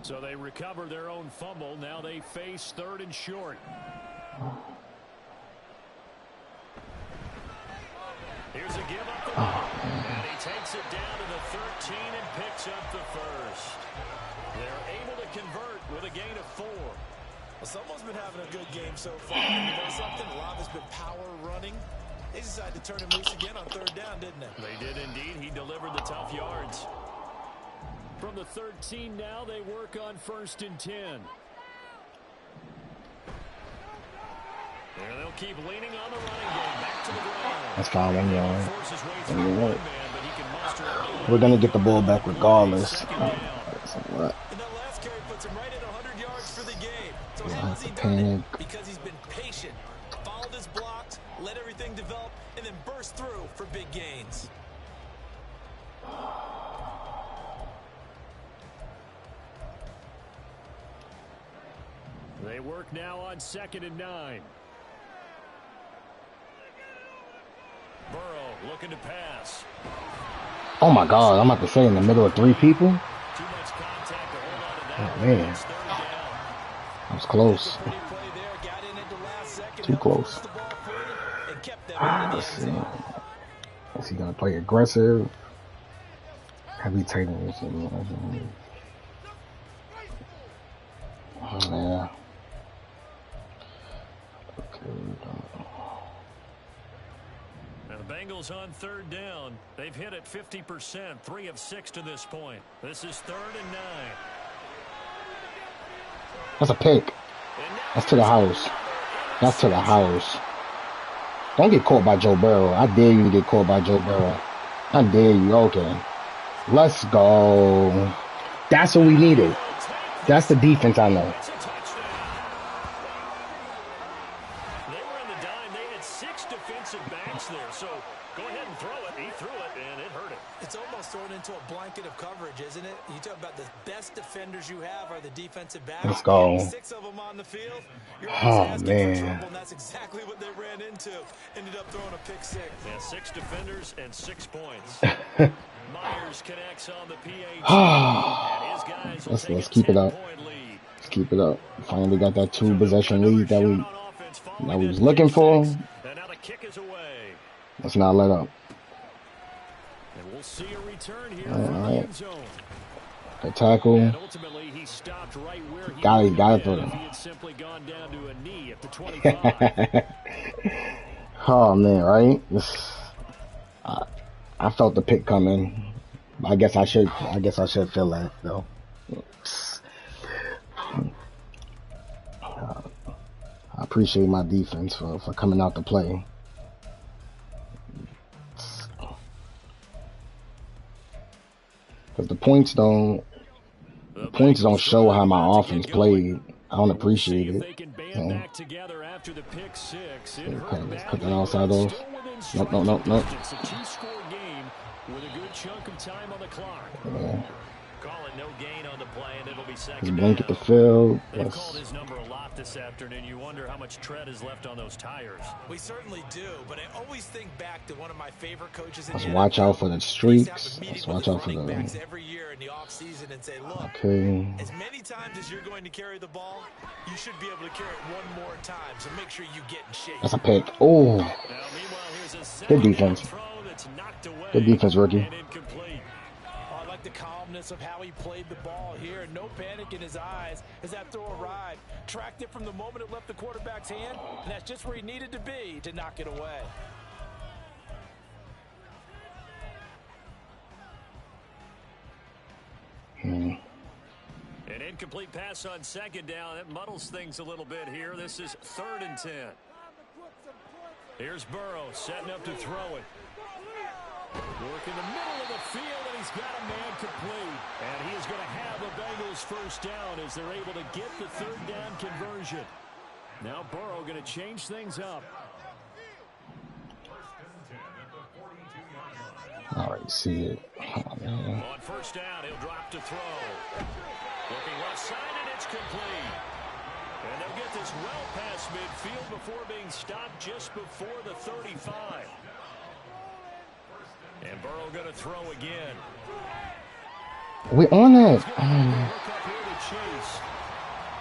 So they recover their own fumble. Now they face 3rd and short. Here's a give up the ball. And he takes it down to the 13 and picks up the first. They're able to convert with a gain of 4. Well, someone's been having a good game so far. And you know something? A lot has been power running. They decided to turn him loose again on 3rd down, didn't they? They did indeed. He delivered the tough yards. From the 13 now, they work on 1st and 10. And they'll keep leaning on the running game. Back to the ground. That's fine. I'm going. Forces his way through one man, but he can muster it. We're gonna get the ball back regardless. And that last carry puts him right at 100 yards for the game. So how has he done it? Because he's been patient, followed his blocks, let everything develop, and then burst through for big gains. They work now on 2nd and 9. Burrow looking to pass. Oh my God! I'm about to say in the middle of 3 people. Too much contact to hold on to that. Oh man, It's 3rd down. that was close. Pretty play there, got in at the last second. Too close. The ball free and kept them in the Let's end see. zone. Is he gonna play aggressive? Heavy taking this. Oh yeah. Now the Bengals on 3rd down. They've hit it 50%, 3 of 6 to this point. This is 3rd and 9. That's a pick. That's to the house. That's to the house. Don't get caught by Joe Burrow. I dare you to get caught by Joe Burrow. I dare you. Okay. Let's go. That's what we needed. That's the defense I know. It's a touchdown. They were in the dime. They had 6 defensive backs there. So go ahead and throw it. He threw it, and it hurt him. It's almost thrown into a blanket of coverage, isn't it? You talk about the best defenders you have are the defensive backs. Let's go. 6 of them on the field. You're Oh, asking man. for trouble, and that's exactly what they ran into. Ended up throwing a pick 6. Yeah, 6 defenders and 6 points. Myers connects on the PAT. And his guys will take Let's a keep it up. 10-point lead. Let's keep it up. Finally got that 2 possession lead that we was looking for. And now the kick is away. Let's not let up. And we'll see a return here All from the right. end zone. Good tackle. And ultimately, he stopped right where he Got it been for if he him. had simply gone down to a knee at the 25. Oh man, right? I felt the pick coming. I guess I should feel that though. I appreciate my defense for coming out to play. Because the points don't show how my offense played. I don't appreciate it. Cut that outside off. Nope. It's a two-score game with a good chunk of time on the clock. Yeah. Calling no gain on the play, and it'll be second Just down. blanket the field. They've called his number a lot this afternoon. You wonder how much tread is left on those tires. We certainly do, but I always think back to one of my favorite coaches in Let's the watch NFL. out for the streaks. Let's watch out for running the. backs every year in the offseason and say, look, Okay. as many times as you're going to carry the ball, you should be able to carry it one more time, so make sure you get in shape. That's a pick. Oh. Now, meanwhile, here's a Good defense. throw that's knocked away. Good defense, rookie. And incomplete. I like the calmness of how he played the ball here. No panic in his eyes as that throw arrived. Tracked it from the moment it left the quarterback's hand, and that's just where he needed to be to knock it away. Hmm. An incomplete pass on second down. That muddles things a little bit here. This is 3rd and 10. Here's Burrow setting up to throw it. Work in the middle of the field, and he's got a man complete. And he is going to have the Bengals first down as they're able to get the 3rd down conversion. Now Burrow going to change things up. I already see it. Oh, man. On first down, he'll drop to throw. Looking left side, and it's complete. And they'll get this well past midfield before being stopped just before the 35. And Burrow going to throw again. We on that. Look up here to chase.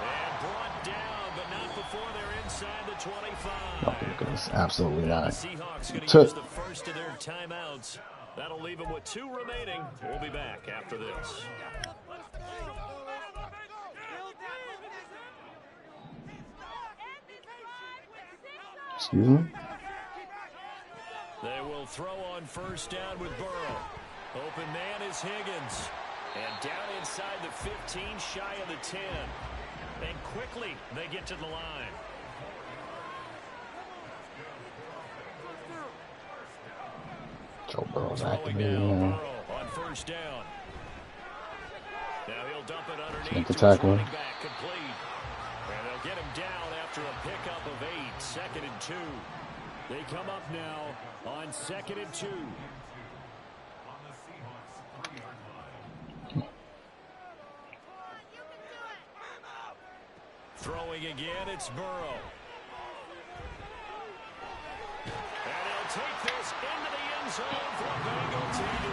And brought down, but not before they're inside the 25. Oh my goodness, absolutely not. The Seahawks going to use the first of their timeouts. That'll leave them with 2 remaining. We'll be back after this. Excuse me? They will throw on first down with Burrow. Open man is Higgins. And down inside the 15, shy of the 10. And quickly, they get to the line. Joe Burrow's Throwing activated now, now. Burrow on first down. Now he'll dump it underneath Make the to his tackle. running back, complete. And they'll get him down after a pickup of 8, 2nd and 2. They come up now on 2nd and 2. Throwing again, it's Burrow. And he'll take this into the end zone for a Bengal TD.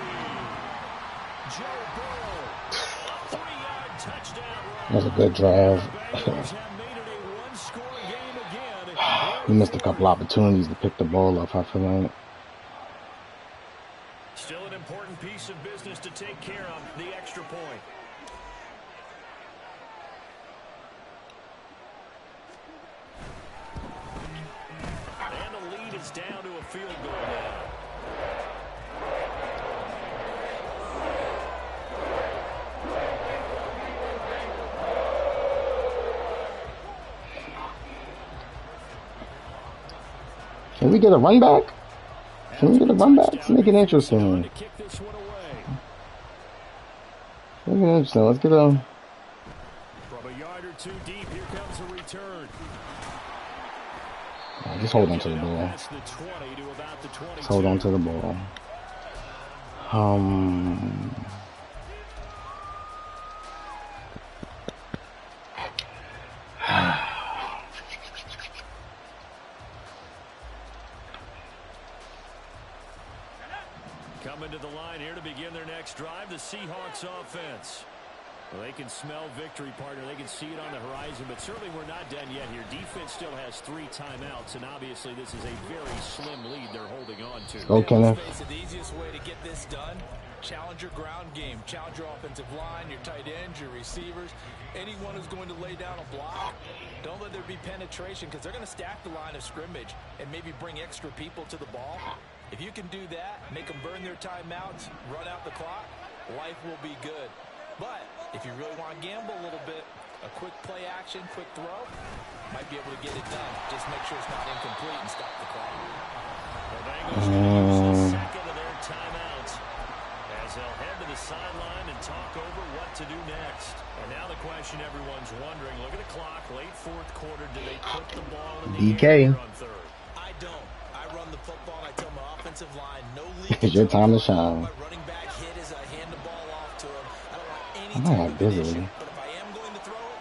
Joe Burrow, a 3-yard touchdown run. That was a good drive. Bengals have made it a one-score game again. We missed a couple opportunities to pick the ball up, I feel like. Still an important piece of business to take care of, the extra point. And the lead is down to a field goal now. Can we get a run back? Can we get a run back? Let's make it interesting. To kick this one away. Make it interesting. Let's get a... From a yard or 2 deep, here comes a return. Just hold on to the ball. Past the 20 to about the 22. Just hold on to the ball. Coming to the line here to begin their next drive, the Seahawks offense. Well, they can smell victory, partner. They can see it on the horizon, but certainly we're not done yet here. Defense still has 3 timeouts, and obviously this is a very slim lead they're holding on to. Go, Kenneth. Let's face it, the easiest way to get this done, challenge your ground game. Challenge your offensive line, your tight ends, your receivers. Anyone who's going to lay down a block, don't let there be penetration because they're going to stack the line of scrimmage and maybe bring extra people to the ball. If you can do that, make them burn their timeouts, run out the clock, life will be good. But if you really want to gamble a little bit, a quick play action, quick throw, might be able to get it done. Just make sure it's not incomplete and stop the clock. The Bengals use the second of their timeouts as they'll head to the sideline and talk over what to do next. And now the question everyone's wondering, look at the clock, late 4th quarter, do they put the ball in the air on 3rd? I don't. I run the football, I tell my offensive line, no lead. It's your time to shine. My running back hit as I hand the ball off to him. I don't want any I might have busy. but if I am going to throw it,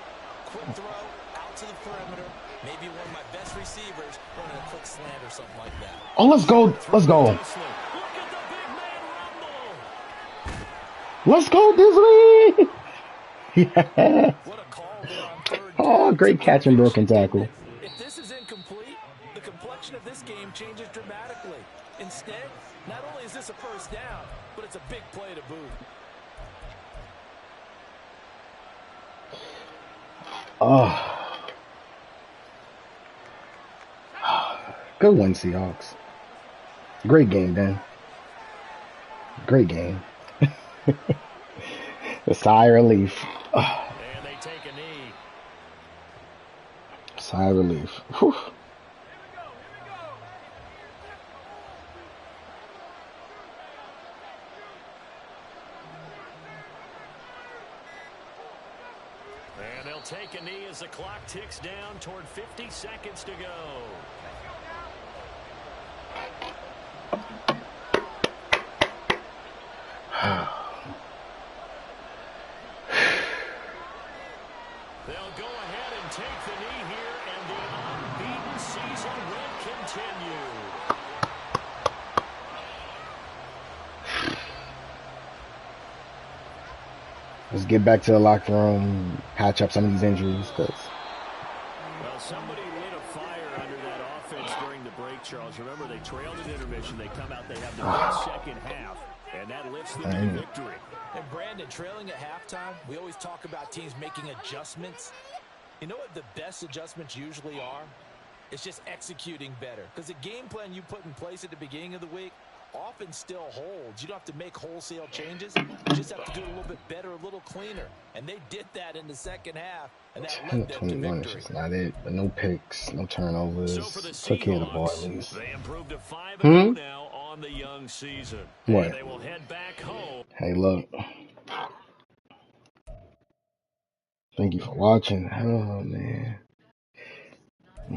quick throw, out to the perimeter, maybe one of my best receivers running a quick slant or something like that. Oh, let's go. Let's go. Let's go, Disney. Yeah. What a call there on 3rd. Oh, great catch and broken tackle. If this is incomplete, the complexion of this game changes dramatically. Instead, not only is this a first down, but it's a big play to boot. Oh. Good one, Seahawks. Great game, Dan. Great game. A sigh of relief. And they take a knee. Sigh of relief. Whew. And they'll take a knee as the clock ticks down toward 50 seconds to go. They'll go ahead and take the knee here, and the unbeaten season will continue. Let's get back to the locker room, patch up some of these injuries, because Well, somebody lit a fire under that offense during the break, Charles. Remember, they trailed at intermission. They come out, they have the best second half, and that lifts them to victory. And Brandon, trailing at halftime, we always talk about teams making adjustments. You know what the best adjustments usually are? It's just executing better. Because the game plan you put in place at the beginning of the week often still holds. You don't have to make wholesale changes. You just have to do it a little bit better, a little cleaner. And they did that in the second half, and that led them to 21 is victory. just not it. But no picks, no turnovers. So for the Took care of the ball at Seahawks, least. they improved to 5-0 now on the young season. What? And they will head back home. Hey, look. Thank you for watching. Oh, man.